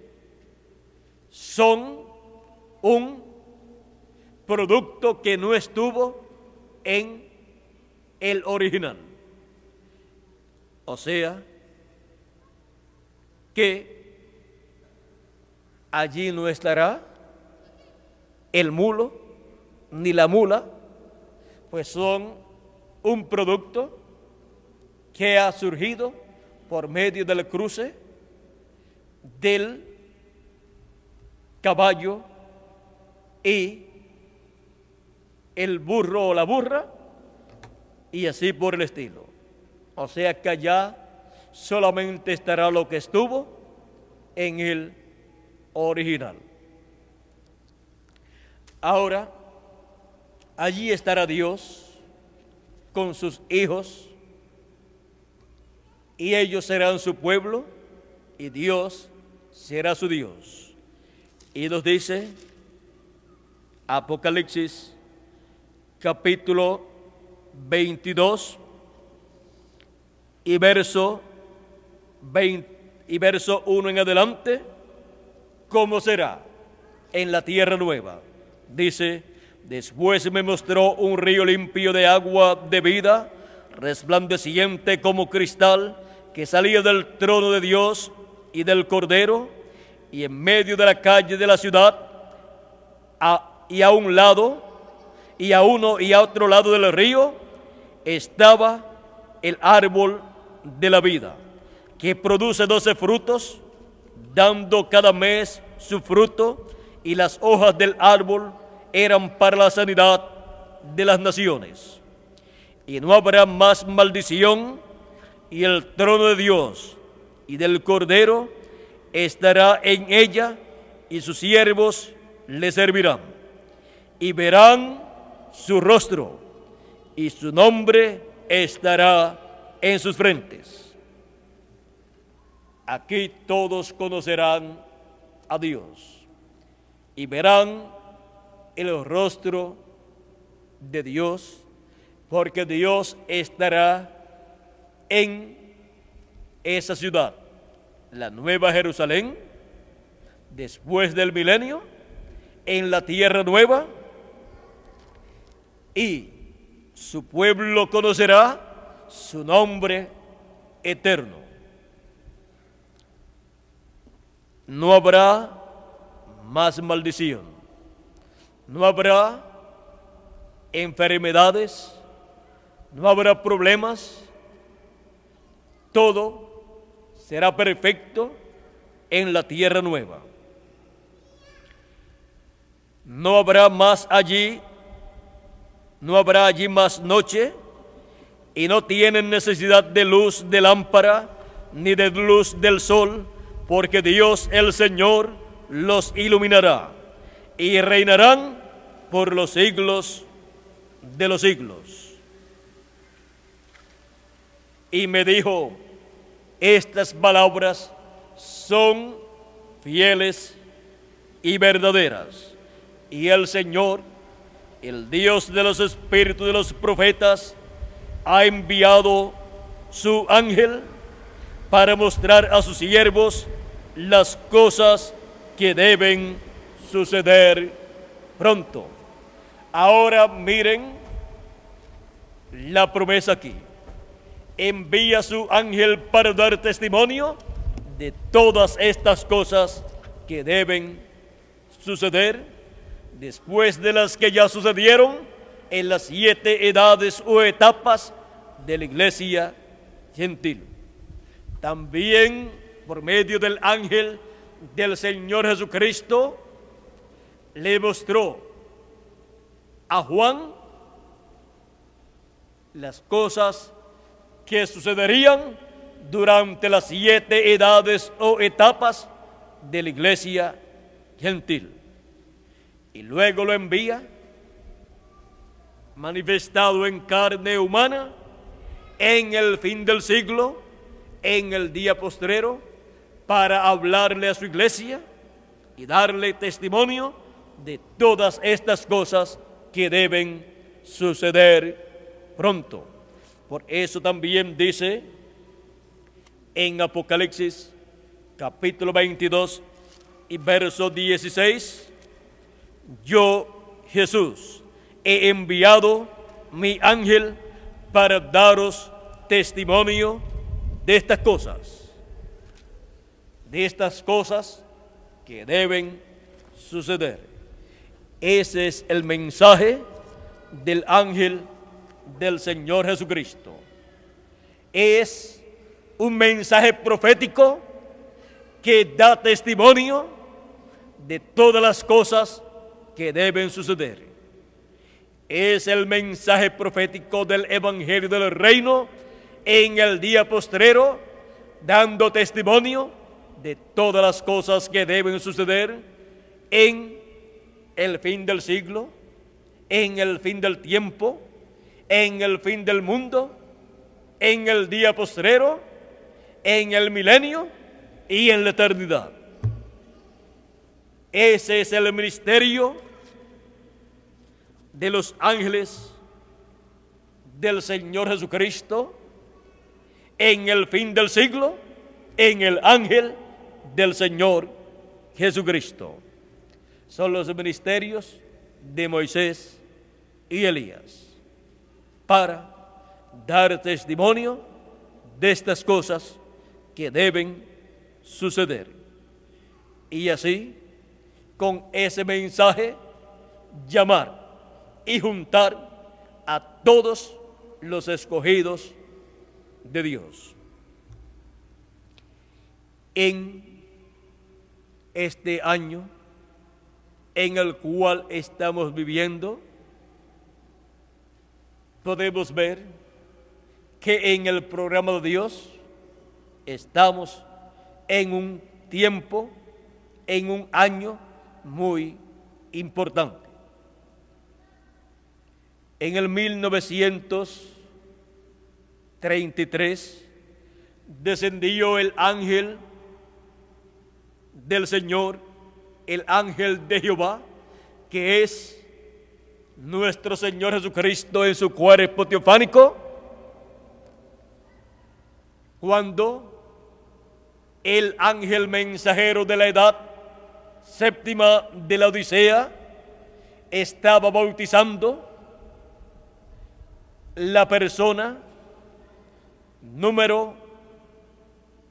son un producto que no estuvo en el original. O sea, que allí no estará el mulo ni la mula, pues son un producto que ha surgido por medio del cruce del caballo y el burro o la burra, y así por el estilo. O sea que allá solamente estará lo que estuvo en el original. Ahora, allí estará Dios con sus hijos, y ellos serán su pueblo, y Dios será su Dios. Y nos dice Apocalipsis capítulo 22 y verso 1 en adelante, ¿cómo será en la tierra nueva? Dice: después me mostró un río limpio de agua de vida, resplandeciente como cristal, que salía del trono de Dios y del Cordero, y en medio de la calle de la ciudad, y a un lado, y a uno y a otro lado del río, estaba el árbol de la vida, que produce 12 frutos, dando cada mes su fruto, y las hojas del árbol eran para la sanidad de las naciones. Y no habrá más maldición, y el trono de Dios y del Cordero estará en ella, y sus siervos le servirán, y verán su rostro, y su nombre estará en sus frentes. Aquí todos conocerán a Dios y verán el rostro de Dios, porque Dios estará en esa ciudad, la Nueva Jerusalén, después del milenio, en la tierra nueva, y su pueblo conocerá su nombre eterno. No habrá más maldición, no habrá enfermedades, no habrá problemas, todo será perfecto en la tierra nueva. No habrá allí más noche, y no tienen necesidad de luz de lámpara ni de luz del sol, porque Dios el Señor los iluminará, y reinarán por los siglos de los siglos. Y me dijo: estas palabras son fieles y verdaderas, y el Señor, el Dios de los espíritus de los profetas, ha enviado su ángel para mostrar a sus siervos las cosas que deben suceder pronto. Ahora miren la promesa aquí: envía su ángel para dar testimonio de todas estas cosas que deben suceder, después de las que ya sucedieron en las 7 edades o etapas de la iglesia gentil. También por medio del ángel del Señor Jesucristo le mostró a Juan las cosas que sucederían durante las 7 edades o etapas de la iglesia gentil. Y luego lo envía manifestado en carne humana en el fin del siglo, en el día postrero, para hablarle a su iglesia y darle testimonio de todas estas cosas que deben suceder pronto. Por eso también dice en Apocalipsis capítulo 22 y verso 16. Yo, Jesús, he enviado mi ángel para daros testimonio de estas cosas que deben suceder. Ese es el mensaje del ángel del Señor Jesucristo. Es un mensaje profético que da testimonio de todas las cosas que deben suceder. Es el mensaje profético del Evangelio del Reino en el día postrero, dando testimonio de todas las cosas que deben suceder en el fin del siglo, en el fin del tiempo, en el fin del mundo, en el día postrero, en el milenio y en la eternidad. Ese es el ministerio de los ángeles del Señor Jesucristo en el fin del siglo, en el ángel del Señor Jesucristo. Son los ministerios de Moisés y Elías para dar testimonio de estas cosas que deben suceder. Y así, con ese mensaje, llamar y juntar a todos los escogidos de Dios. En este año en el cual estamos viviendo, podemos ver que en el programa de Dios estamos en un tiempo, en un año muy importante. En el 1933 descendió el ángel del Señor, el ángel de Jehová, que es nuestro Señor Jesucristo en su cuerpo teofánico, cuando el ángel mensajero de la edad séptima de la Odisea estaba bautizando la persona número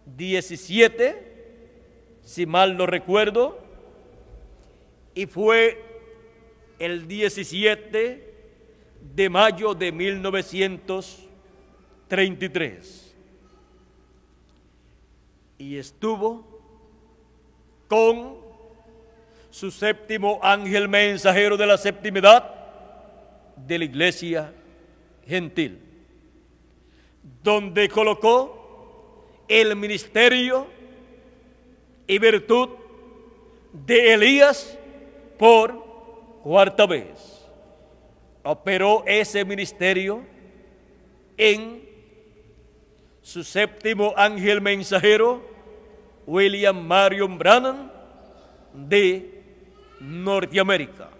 17, si mal no recuerdo, y fue el 17 de mayo de 1933. Y estuvo con su séptimo ángel mensajero de la septimidad de la iglesia gentil, donde colocó el ministerio y virtud de Elías por cuarta vez. Operó ese ministerio en su séptimo ángel mensajero, William Marion Branham, de Norteamérica.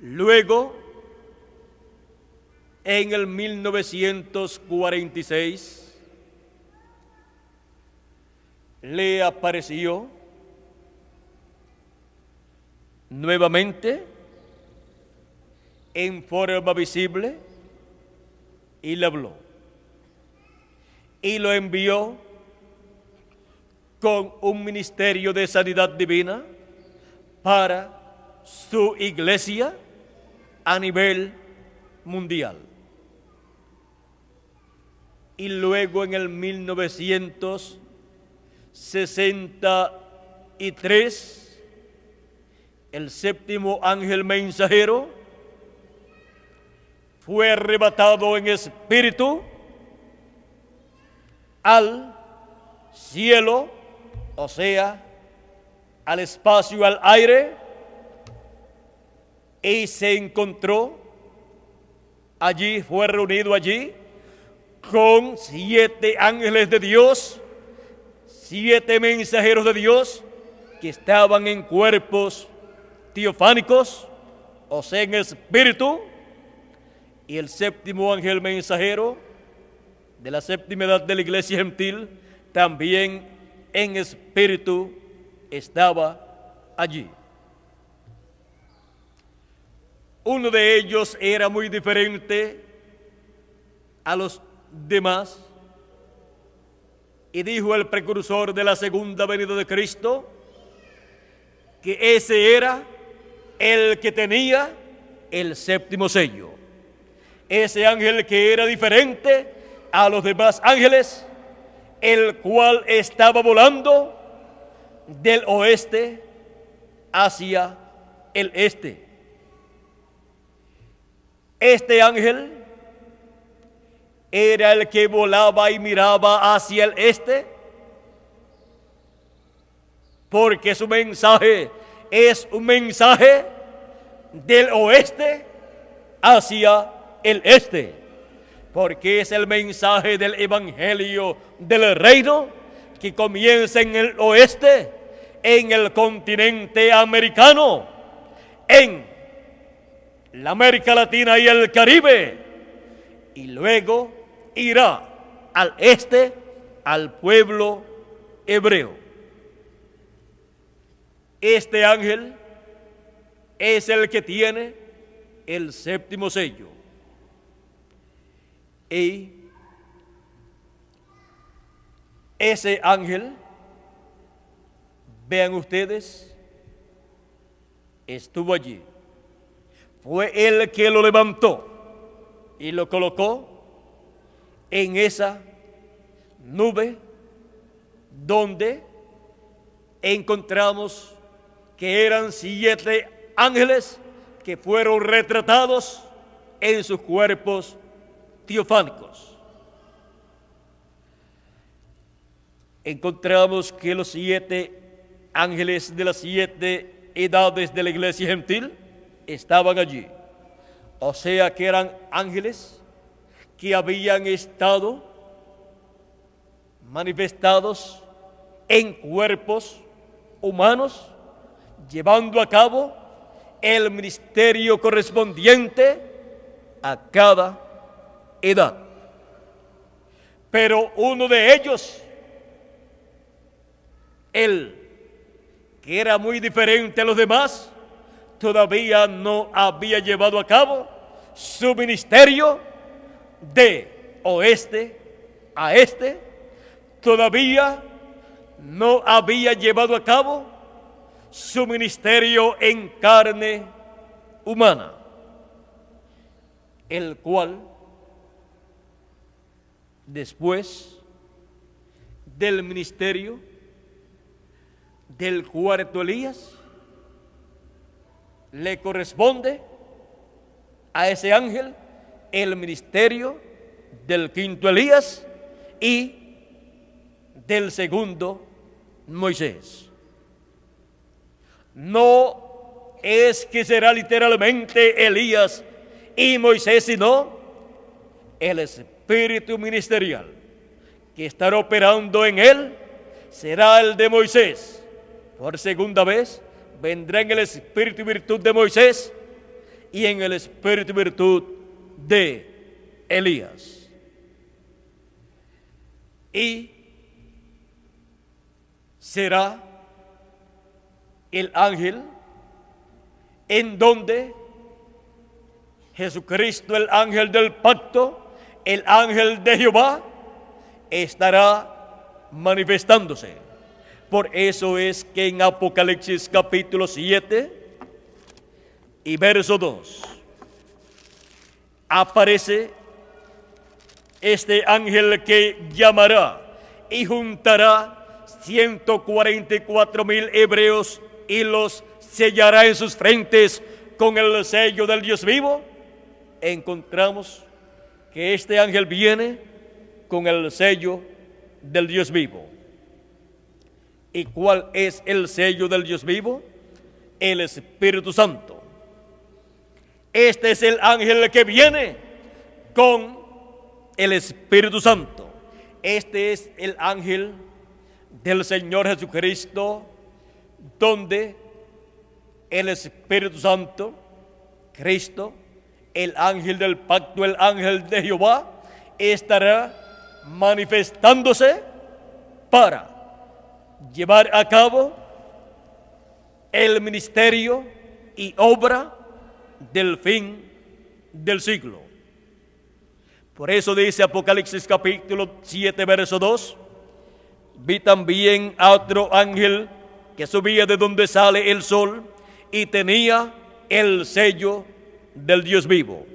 Luego, en el 1946, le apareció nuevamente en forma visible y le habló y lo envió con un ministerio de sanidad divina para su iglesia a nivel mundial. Y luego en el 1963, el séptimo ángel mensajero fue arrebatado en espíritu al cielo, o sea, al espacio, al aire, y se encontró allí, fue reunido allí con 7 ángeles de Dios, 7 mensajeros de Dios que estaban en cuerpos teofánicos, o sea, en espíritu, y el séptimo ángel mensajero de la séptima edad de la iglesia gentil también en espíritu estaba allí. Uno de ellos era muy diferente a los demás, y dijo el precursor de la segunda venida de Cristo que ese era el que tenía el séptimo sello. Ese ángel que era diferente a los demás ángeles, el cual estaba volando del oeste hacia el este. Este ángel era el que volaba y miraba hacia el este, porque su mensaje es un mensaje del oeste hacia el este, porque es el mensaje del evangelio del reino que comienza en el oeste, en el continente americano, en la América Latina y el Caribe, y luego irá al este, al pueblo hebreo. Este ángel es el que tiene el séptimo sello. Y ese ángel, vean ustedes, estuvo allí. Fue el que lo levantó y lo colocó en esa nube donde encontramos que eran 7 ángeles que fueron retratados en sus cuerpos teofánicos. Encontramos que los 7 ángeles de las 7 edades de la iglesia gentil estaban allí. O sea que eran ángeles que habían estado manifestados en cuerpos humanos, llevando a cabo el ministerio correspondiente a cada edad. Pero uno de ellos, el que era muy diferente a los demás, todavía no había llevado a cabo su ministerio de oeste a este, todavía no había llevado a cabo su ministerio en carne humana, el cual después del ministerio del cuarto Elías le corresponde a ese ángel el ministerio del quinto Elías y del segundo Moisés. No es que será literalmente Elías y Moisés, sino el espíritu ministerial que estará operando en él será el de Moisés. Por segunda vez vendrá en el espíritu y virtud de Moisés y en el espíritu y virtud de Elías. Y será el ángel en donde Jesucristo, el ángel del pacto, el ángel de Jehová, estará manifestándose. Por eso es que en Apocalipsis capítulo 7 y verso 2 aparece este ángel que llamará y juntará 144,000 hebreos y los sellará en sus frentes con el sello del Dios vivo. Encontramos que este ángel viene con el sello del Dios vivo. ¿Y cuál es el sello del Dios vivo? El Espíritu Santo. Este es el ángel que viene con el Espíritu Santo. Este es el ángel del Señor Jesucristo, donde el Espíritu Santo, Cristo, el ángel del pacto, el ángel de Jehová, estará manifestándose para llevar a cabo el ministerio y obra del fin del siglo. Por eso dice Apocalipsis capítulo 7, verso 2, vi también a otro ángel que subía de donde sale el sol y tenía el sello del Dios vivo.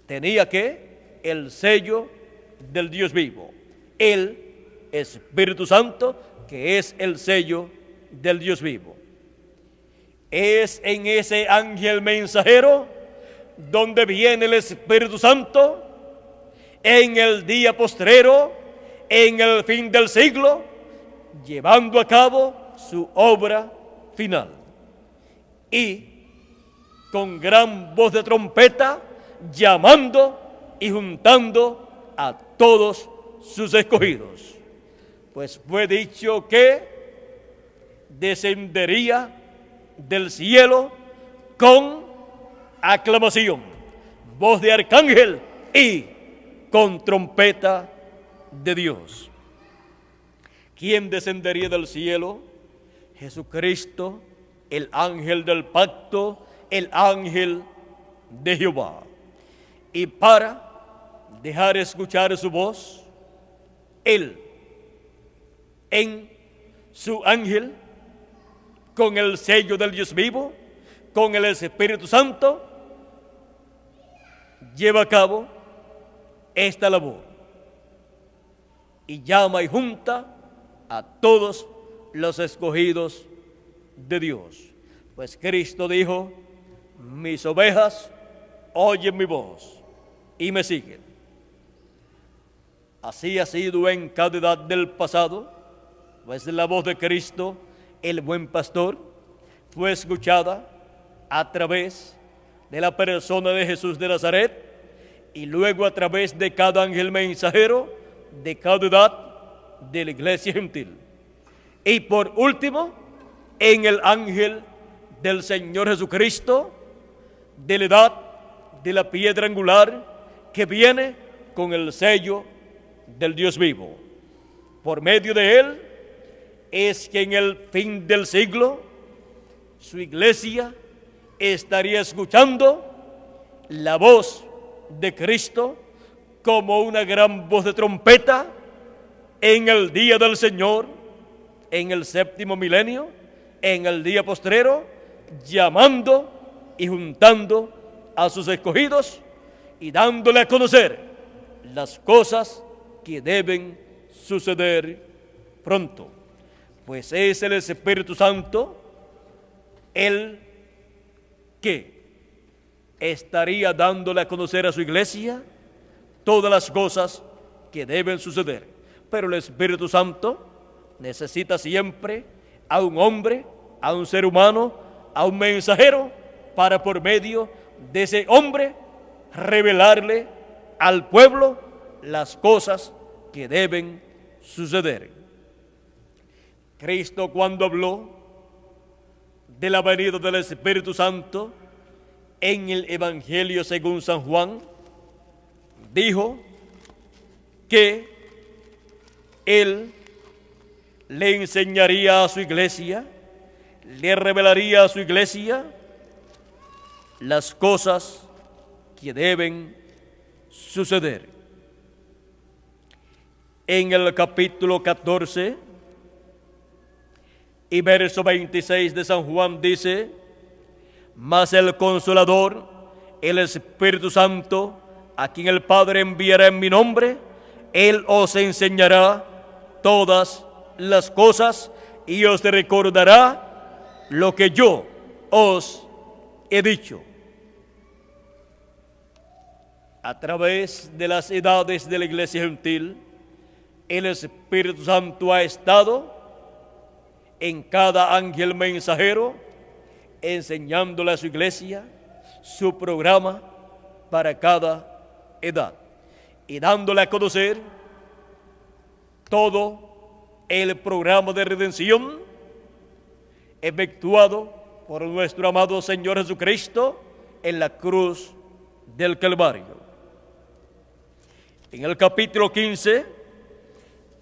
Tenía ¿qué? El sello del Dios vivo. El Espíritu Santo, que es el sello del Dios vivo. Es en ese ángel mensajero donde viene el Espíritu Santo en el día postrero, en el fin del siglo, llevando a cabo su obra final. Y con gran voz de trompeta, llamando y juntando a todos sus escogidos. Pues fue dicho que descendería del cielo con aclamación, voz de arcángel y con trompeta de Dios. ¿Quién descendería del cielo? Jesucristo, el ángel del pacto, el ángel de Jehová. Y para dejar escuchar su voz, Él, en su ángel, con el sello del Dios vivo, con el Espíritu Santo, lleva a cabo esta labor y llama y junta a todos los escogidos de Dios. Pues Cristo dijo, mis ovejas oyen mi voz y me siguen. Así ha sido en cada edad del pasado, pues la voz de Cristo, el buen pastor, fue escuchada a través de la persona de Jesús de Nazaret y luego a través de cada ángel mensajero de cada edad de la iglesia gentil. Y por último, en el ángel del Señor Jesucristo, de la edad de la piedra angular, que viene con el sello del Dios vivo. Por medio de él es que en el fin del siglo su iglesia estaría escuchando la voz de Cristo como una gran voz de trompeta en el día del Señor, en el séptimo milenio, en el día postrero, llamando y juntando a sus escogidos y dándole a conocer las cosas que deben suceder pronto. Pues es el Espíritu Santo el que estaría dándole a conocer a su iglesia todas las cosas que deben suceder. Pero el Espíritu Santo necesita siempre a un hombre, a un ser humano, a un mensajero, para por medio de ese hombre revelarle al pueblo las cosas que deben suceder. Cristo, cuando habló de la venida del Espíritu Santo en el Evangelio según San Juan, dijo que Él le enseñaría a su iglesia, le revelaría a su iglesia las cosas que deben suceder. En el capítulo 14 y verso 26 de San Juan dice, mas el Consolador, el Espíritu Santo, a quien el Padre enviará en mi nombre, Él os enseñará todas las cosas y os recordará lo que yo os he dicho. A través de las edades de la iglesia gentil, el Espíritu Santo ha estado en cada ángel mensajero, enseñándole a su iglesia su programa para cada edad y dándole a conocer todo el programa de redención efectuado por nuestro amado Señor Jesucristo en la cruz del Calvario. En el capítulo 15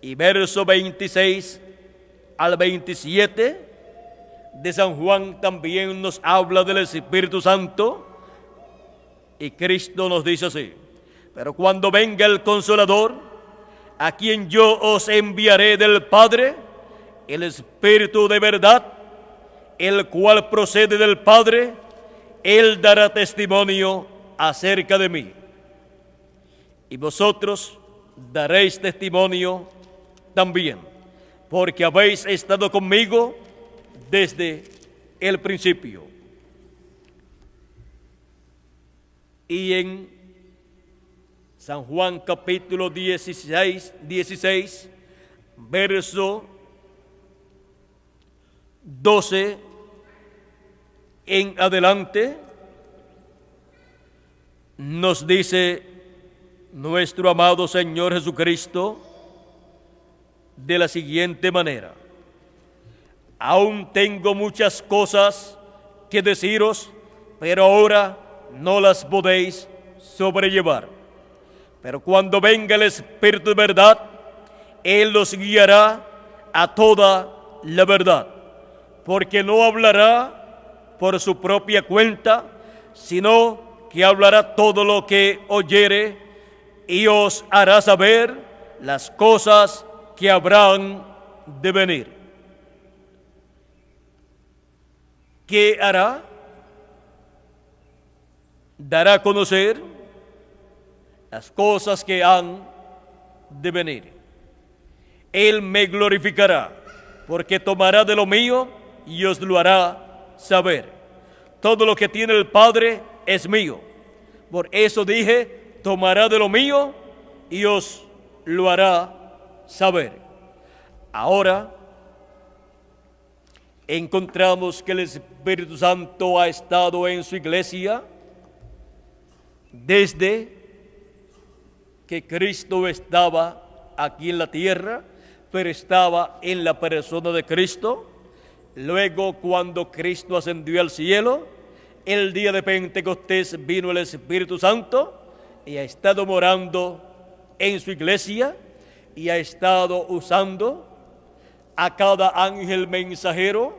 Y verso 26 al 27 de San Juan también nos habla del Espíritu Santo, y Cristo nos dice así: pero cuando venga el Consolador, a quien yo os enviaré del Padre, el Espíritu de verdad, el cual procede del Padre, Él dará testimonio acerca de mí. Y vosotros daréis testimonio también, porque habéis estado conmigo desde el principio. Y en San Juan capítulo 16, verso 12 en adelante, nos dice nuestro amado Señor Jesucristo de la siguiente manera: aún tengo muchas cosas que deciros, pero ahora no las podéis sobrellevar. Pero cuando venga el Espíritu de verdad, Él los guiará a toda la verdad, porque no hablará por su propia cuenta, sino que hablará todo lo que oyere y os hará saber las cosas que habrán de venir. ¿Qué hará? Dará a conocer las cosas que han de venir. Él me glorificará, porque tomará de lo mío y os lo hará saber. Todo lo que tiene el Padre es mío. Por eso dije, tomará de lo mío y os lo hará saber. Ahora encontramos que el Espíritu Santo ha estado en su iglesia desde que Cristo estaba aquí en la tierra, pero estaba en la persona de Cristo. Luego, cuando Cristo ascendió al cielo, el día de Pentecostés vino el Espíritu Santo y ha estado morando en su iglesia y ha estado usando a cada ángel mensajero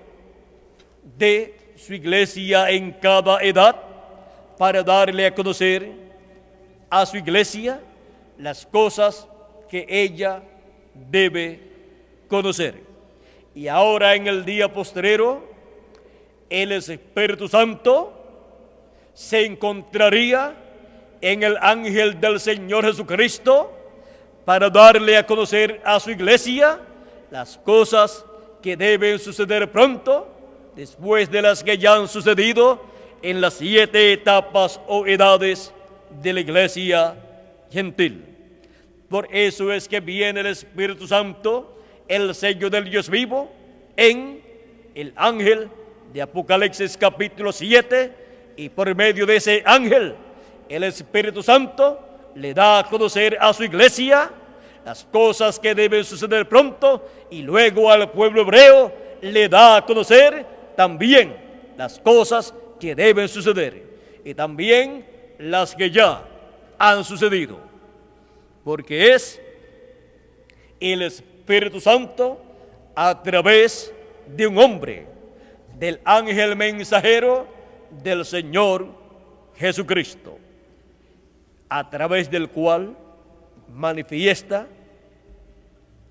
de su iglesia en cada edad para darle a conocer a su iglesia las cosas que ella debe conocer. Y ahora, en el día postrero, el Espíritu Santo se encontraría en el ángel del Señor Jesucristo para darle a conocer a su iglesia las cosas que deben suceder pronto, después de las que ya han sucedido en las 7 etapas o edades de la iglesia gentil. Por eso es que viene el Espíritu Santo, el sello del Dios vivo, en el ángel de Apocalipsis capítulo 7, y por medio de ese ángel, el Espíritu Santo le da a conocer a su iglesia las cosas que deben suceder pronto, y luego al pueblo hebreo le da a conocer también las cosas que deben suceder, y también las que ya han sucedido, porque es el Espíritu Santo a través de un hombre, del ángel mensajero del Señor Jesucristo, a través del cual manifiesta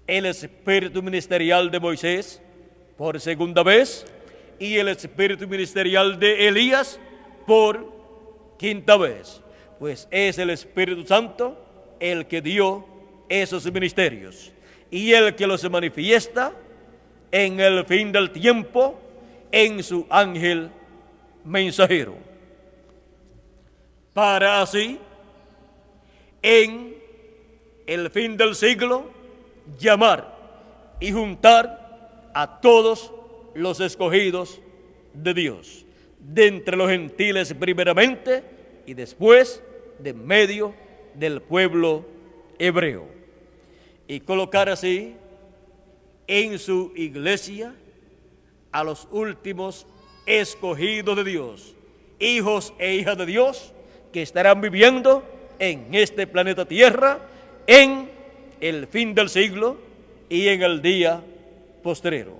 el espíritu ministerial de Moisés por segunda vez y el espíritu ministerial de Elías por quinta vez, pues es el Espíritu Santo el que dio esos ministerios y el que los manifiesta en el fin del tiempo en su ángel mensajero, para así en el fin del siglo llamar y juntar a todos los escogidos de Dios, de entre los gentiles primeramente y después de medio del pueblo hebreo, y colocar así en su iglesia a los últimos escogidos de Dios, hijos e hijas de Dios, que estarán viviendo en este planeta Tierra en el fin del siglo y en el día postrero,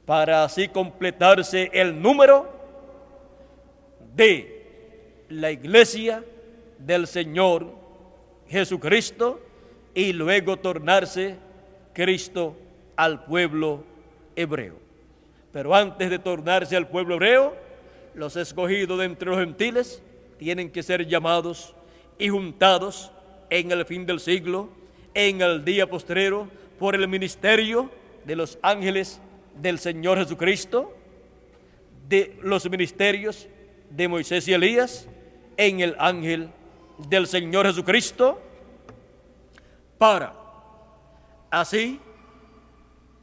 para así completarse el número de la iglesia del Señor Jesucristo y luego tornarse Cristo al pueblo hebreo. Pero antes de tornarse al pueblo hebreo, los escogidos de entre los gentiles tienen que ser llamados y juntados en el fin del siglo, en el día postrero, por el ministerio de los ángeles del Señor Jesucristo, de los ministerios de Moisés y Elías, en el ángel del Señor Jesucristo, para así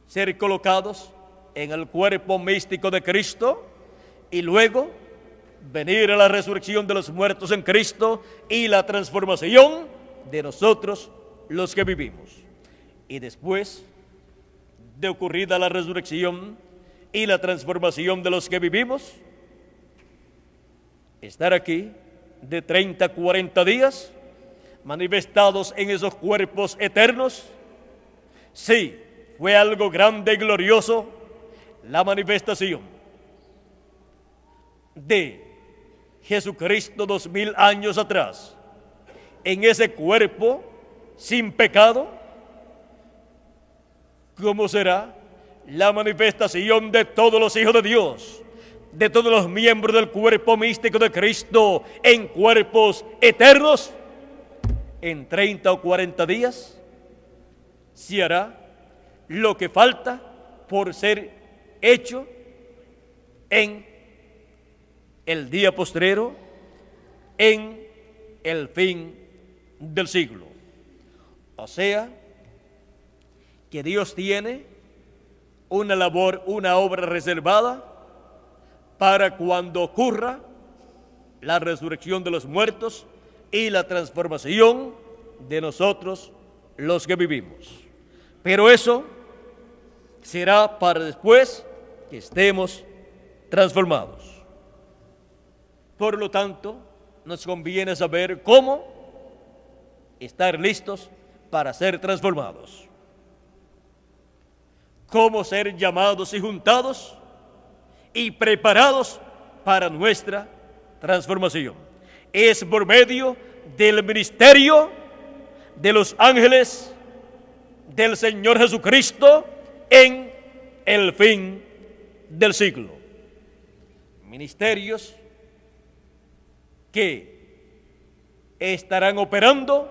ser colocados en el cuerpo místico de Cristo y luego venir a la resurrección de los muertos en Cristo y la transformación de nosotros los que vivimos. Y después de ocurrida la resurrección y la transformación de los que vivimos, estar aquí de 30 a 40 días manifestados en esos cuerpos eternos. Sí, fue algo grande y glorioso la manifestación de Jesucristo 2000 años atrás, en ese cuerpo sin pecado. ¿Cómo será la manifestación de todos los hijos de Dios, de todos los miembros del cuerpo místico de Cristo en cuerpos eternos? En 30 o 40 días se hará lo que falta por ser hecho en el día postrero, en el fin del siglo. O sea, que Dios tiene una labor, una obra reservada para cuando ocurra la resurrección de los muertos y la transformación de nosotros los que vivimos. Pero eso será para después que estemos transformados. Por lo tanto, nos conviene saber cómo estar listos para ser transformados. Cómo ser llamados y juntados y preparados para nuestra transformación. Es por medio del ministerio de los ángeles del Señor Jesucristo en el fin del siglo. Ministerios que estarán operando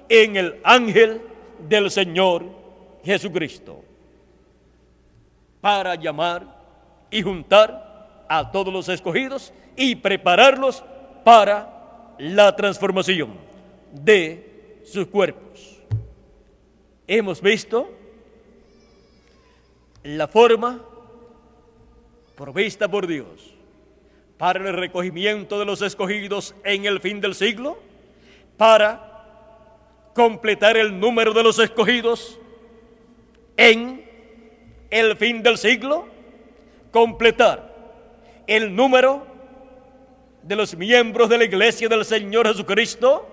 en el ángel del Señor Jesucristo, para llamar y juntar a todos los escogidos y prepararlos para la transformación de sus cuerpos. Hemos visto la forma provista por Dios para el recogimiento de los escogidos en el fin del siglo, para completar el número de los escogidos en el fin del siglo, completar el número de los miembros de la iglesia del Señor Jesucristo,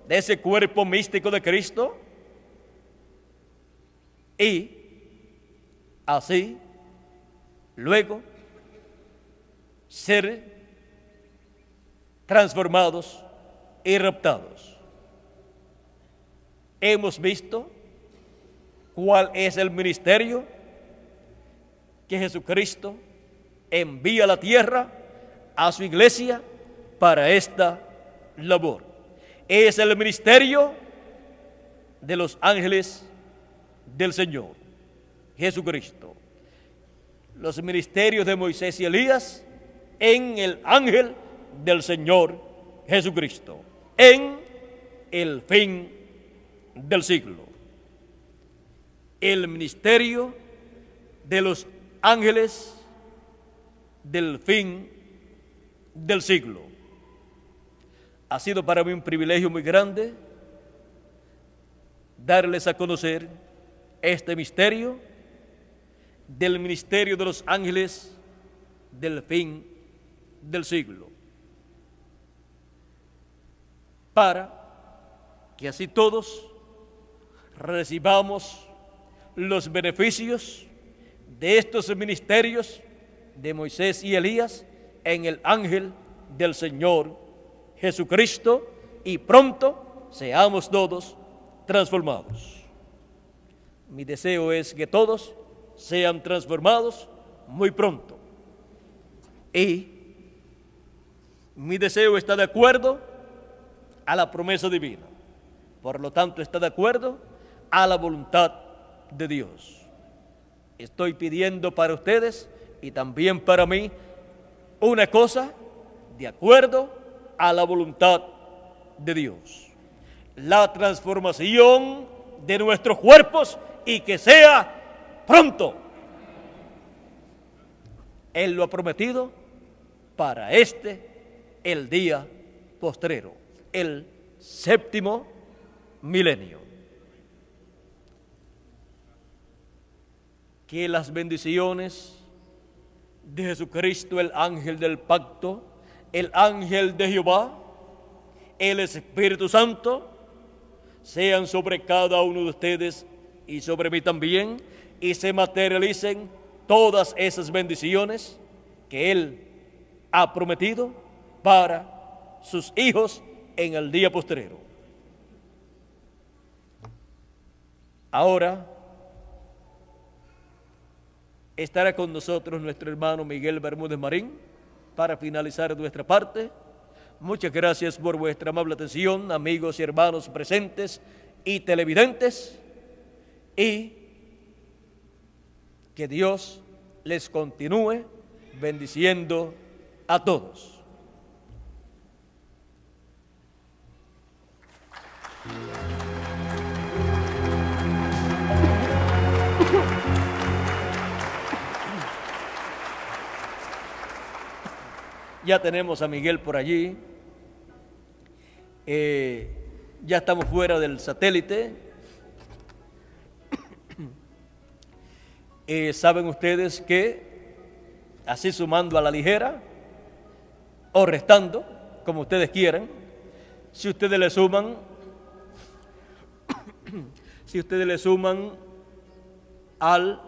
de ese cuerpo místico de Cristo, y así luego ser transformados y raptados. Hemos visto cuál es el ministerio que Jesucristo envía a la tierra, a su iglesia, para esta labor. Es el ministerio de los ángeles del Señor Jesucristo. Los ministerios de Moisés y Elías en el ángel del Señor Jesucristo, en el fin del siglo. El ministerio de los ángeles del fin del siglo. Ha sido para mí un privilegio muy grande darles a conocer este misterio del ministerio de los ángeles del fin del siglo, para que así todos recibamos los beneficios de estos ministerios de Moisés y Elías en el ángel del Señor Jesucristo, y pronto seamos todos transformados. Mi deseo es que todos sean transformados muy pronto. Y mi deseo está de acuerdo a la promesa divina. Por lo tanto, está de acuerdo a la voluntad de Dios. Estoy pidiendo para ustedes y también para mí una cosa de acuerdo a la voluntad de Dios: la transformación de nuestros cuerpos, y que sea pronto. Él lo ha prometido para el día postrero, el séptimo milenio. Que las bendiciones de Jesucristo, el ángel del pacto, el ángel de Jehová, el Espíritu Santo, sean sobre cada uno de ustedes y sobre mí también, y se materialicen todas esas bendiciones que Él ha prometido para sus hijos en el día postrero. Ahora estará con nosotros nuestro hermano Miguel Bermúdez Marín para finalizar nuestra parte. Muchas gracias por vuestra amable atención, amigos y hermanos presentes y televidentes, y que Dios les continúe bendiciendo a todos. Ya tenemos a Miguel por allí. Ya estamos fuera del satélite. Saben ustedes que, así sumando a la ligera o restando, como ustedes quieran, si ustedes le suman al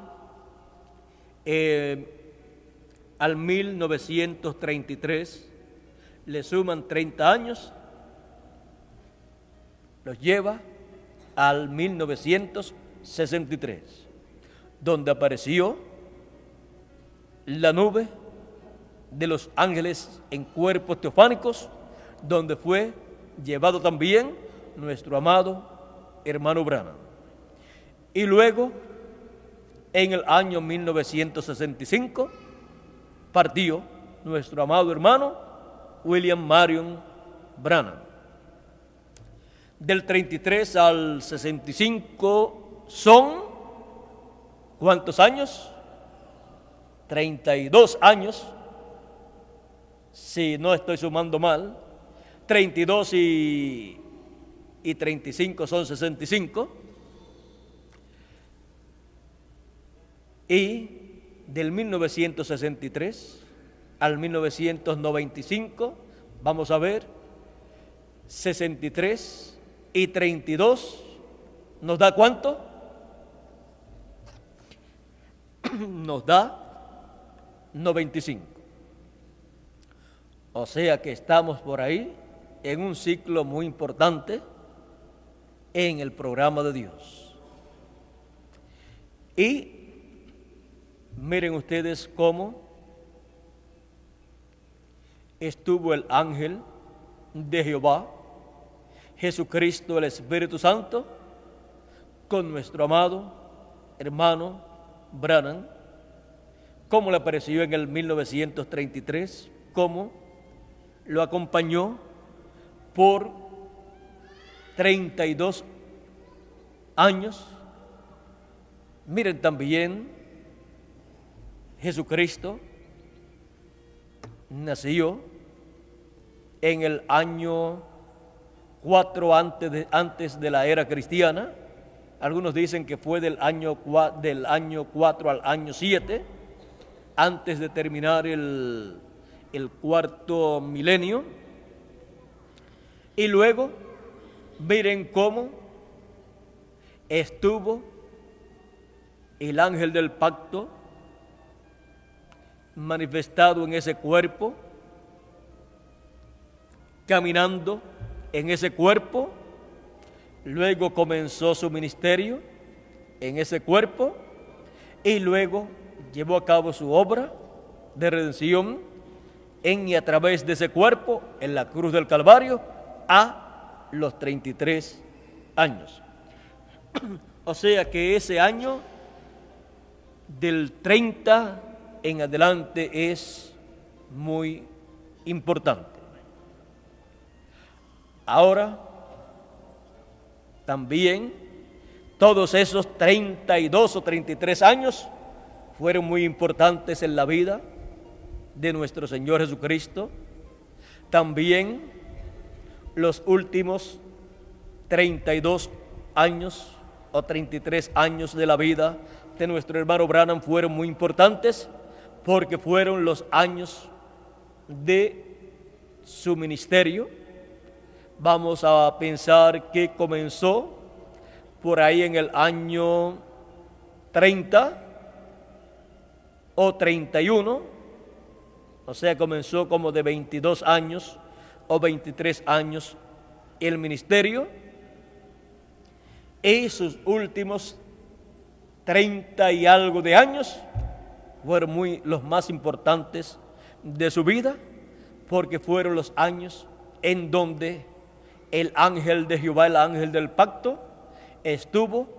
1933, le suman 30 años, los lleva al 1963, donde apareció la nube de los ángeles en cuerpos teofánicos, donde fue llevado también nuestro amado hermano Branham. Y luego, en el año 1965, partió nuestro amado hermano William Marion Branham. Del 33 al 65 son, ¿cuántos años? 32 años, si no estoy sumando mal. 32 y 35 son 65. Y del 1963 al 1995, vamos a ver, 63 y 32, ¿nos da cuánto? Nos da 95. O sea que estamos por ahí en un ciclo muy importante en el programa de Dios. Y miren ustedes cómo estuvo el ángel de Jehová, Jesucristo, el Espíritu Santo, con nuestro amado hermano Branham, cómo le apareció en el 1933, cómo lo acompañó por 32 años. Miren también, Jesucristo nació en el año 4 antes de la era cristiana. Algunos dicen que fue del año 4 al año 7, antes de terminar el cuarto milenio. Y luego, miren cómo estuvo el ángel del pacto manifestado en ese cuerpo, caminando en ese cuerpo, luego comenzó su ministerio en ese cuerpo y luego llevó a cabo su obra de redención en y a través de ese cuerpo en la cruz del Calvario a los 33 años. O sea que ese año del 30 en adelante es muy importante. Ahora, también todos esos 32 o 33 años fueron muy importantes en la vida de nuestro Señor Jesucristo. También los últimos 32 años o 33 años de la vida de nuestro hermano Branham fueron muy importantes porque fueron los años de su ministerio. Vamos a pensar que comenzó por ahí en el año 30 o 31, o sea, comenzó como de 22 años o 23 años el ministerio, y sus últimos 30 y algo de años fueron los más importantes de su vida, porque fueron los años en donde el ángel de Jehová, el ángel del pacto, estuvo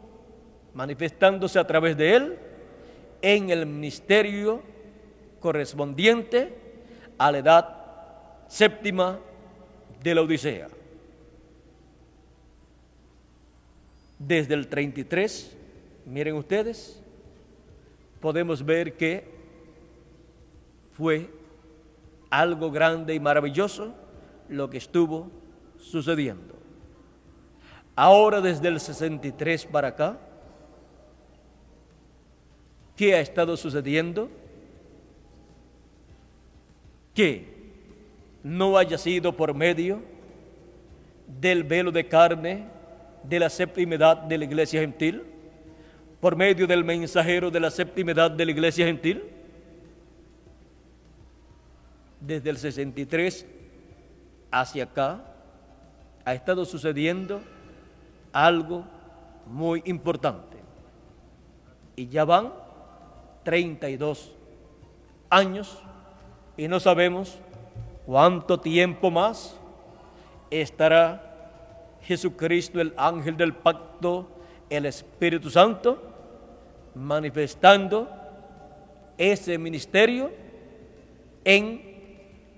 manifestándose a través de él en el ministerio correspondiente a la edad séptima de la Odisea. Desde el 33, miren ustedes, podemos ver que fue algo grande y maravilloso lo que estuvo sucediendo. Ahora, desde el 63 para acá, ¿qué ha estado sucediendo? Que no haya sido por medio del velo de carne de la séptima edad de la iglesia gentil, por medio del mensajero de la séptima edad de la iglesia gentil. Desde el 63 hacia acá ha estado sucediendo algo muy importante, y ya van 32 años y no sabemos cuánto tiempo más estará Jesucristo, el ángel del pacto, el Espíritu Santo, manifestando ese ministerio en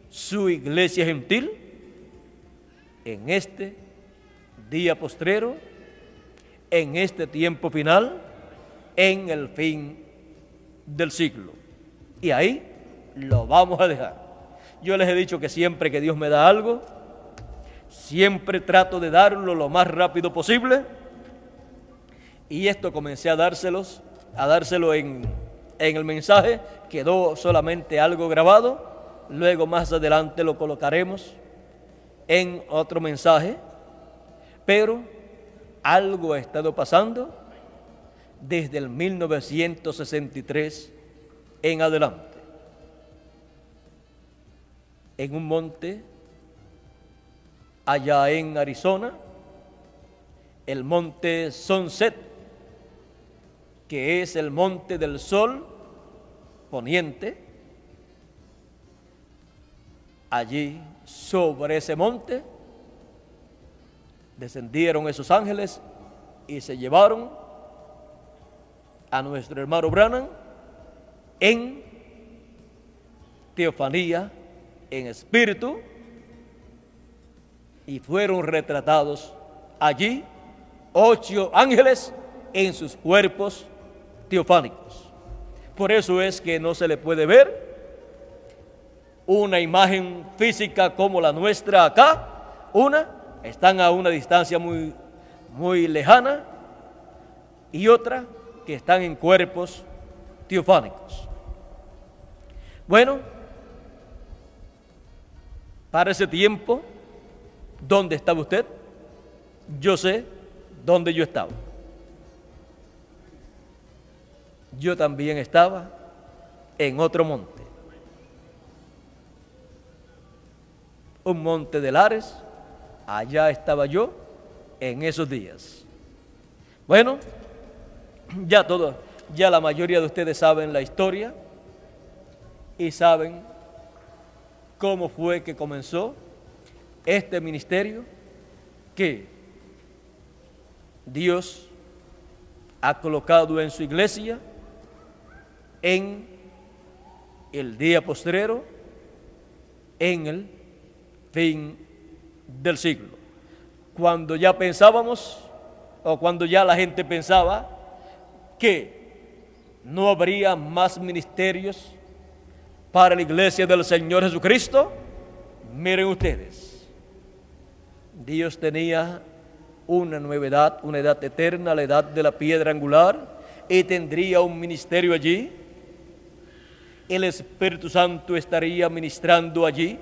su iglesia gentil en este día postrero, en este tiempo final, en el fin del siglo. Y ahí lo vamos a dejar. Yo les he dicho que siempre que Dios me da algo, siempre trato de darlo lo más rápido posible, y esto comencé a dárselo en el mensaje. Quedó solamente algo grabado, luego más adelante lo colocaremos en otro mensaje, pero algo ha estado pasando desde el 1963 en adelante. En un monte allá en Arizona, el monte Sunset, que es el monte del sol poniente, allí sobre ese monte descendieron esos ángeles y se llevaron a nuestro hermano Branham en teofanía, en espíritu, y fueron retratados allí 8 ángeles en sus cuerpos teofánicos. Por eso es que no se le puede ver una imagen física como la nuestra acá. Están a una distancia muy, muy lejana, y otra que están en cuerpos teofánicos. Bueno, para ese tiempo, ¿dónde estaba usted? Yo sé dónde yo estaba. yo también estaba en otro monte, un monte de Lares. Allá estaba yo en esos días. Bueno, ya la mayoría de ustedes saben la historia y saben cómo fue que comenzó este ministerio que Dios ha colocado en su iglesia en el día postrero, en el fin del siglo. Cuando ya pensábamos, o cuando ya la gente pensaba que no habría más ministerios para la iglesia del Señor Jesucristo, miren ustedes, Dios tenía una nueva edad, una edad eterna, la edad de la piedra angular, y tendría un ministerio allí. El Espíritu Santo estaría ministrando allí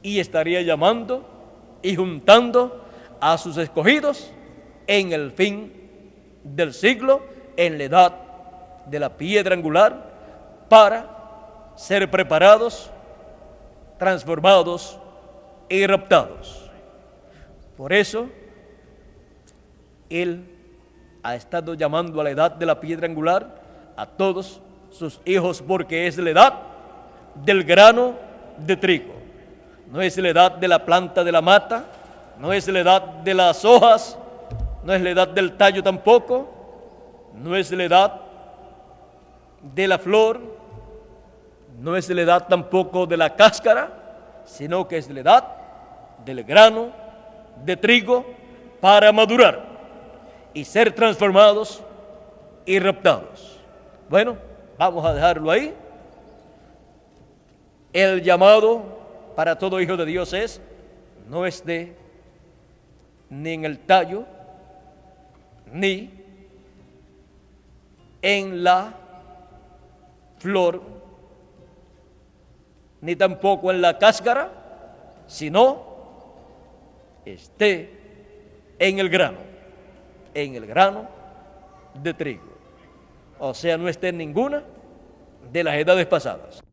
y estaría llamando y juntando a sus escogidos en el fin del siglo, en la edad de la piedra angular, para ser preparados, transformados y raptados. Por eso, Él ha estado llamando a la edad de la piedra angular a todos sus hijos, porque es la edad del grano de trigo. No es la edad de la planta de la mata, no es la edad de las hojas, no es la edad del tallo tampoco, no es la edad de la flor, no es la edad tampoco de la cáscara, sino que es la edad del grano de trigo para madurar y ser transformados y raptados. Bueno, vamos a dejarlo ahí. El llamado para todo hijo de Dios no esté ni en el tallo, ni en la flor, ni tampoco en la cáscara, sino esté en el grano de trigo. O sea, no esté en ninguna de las edades pasadas.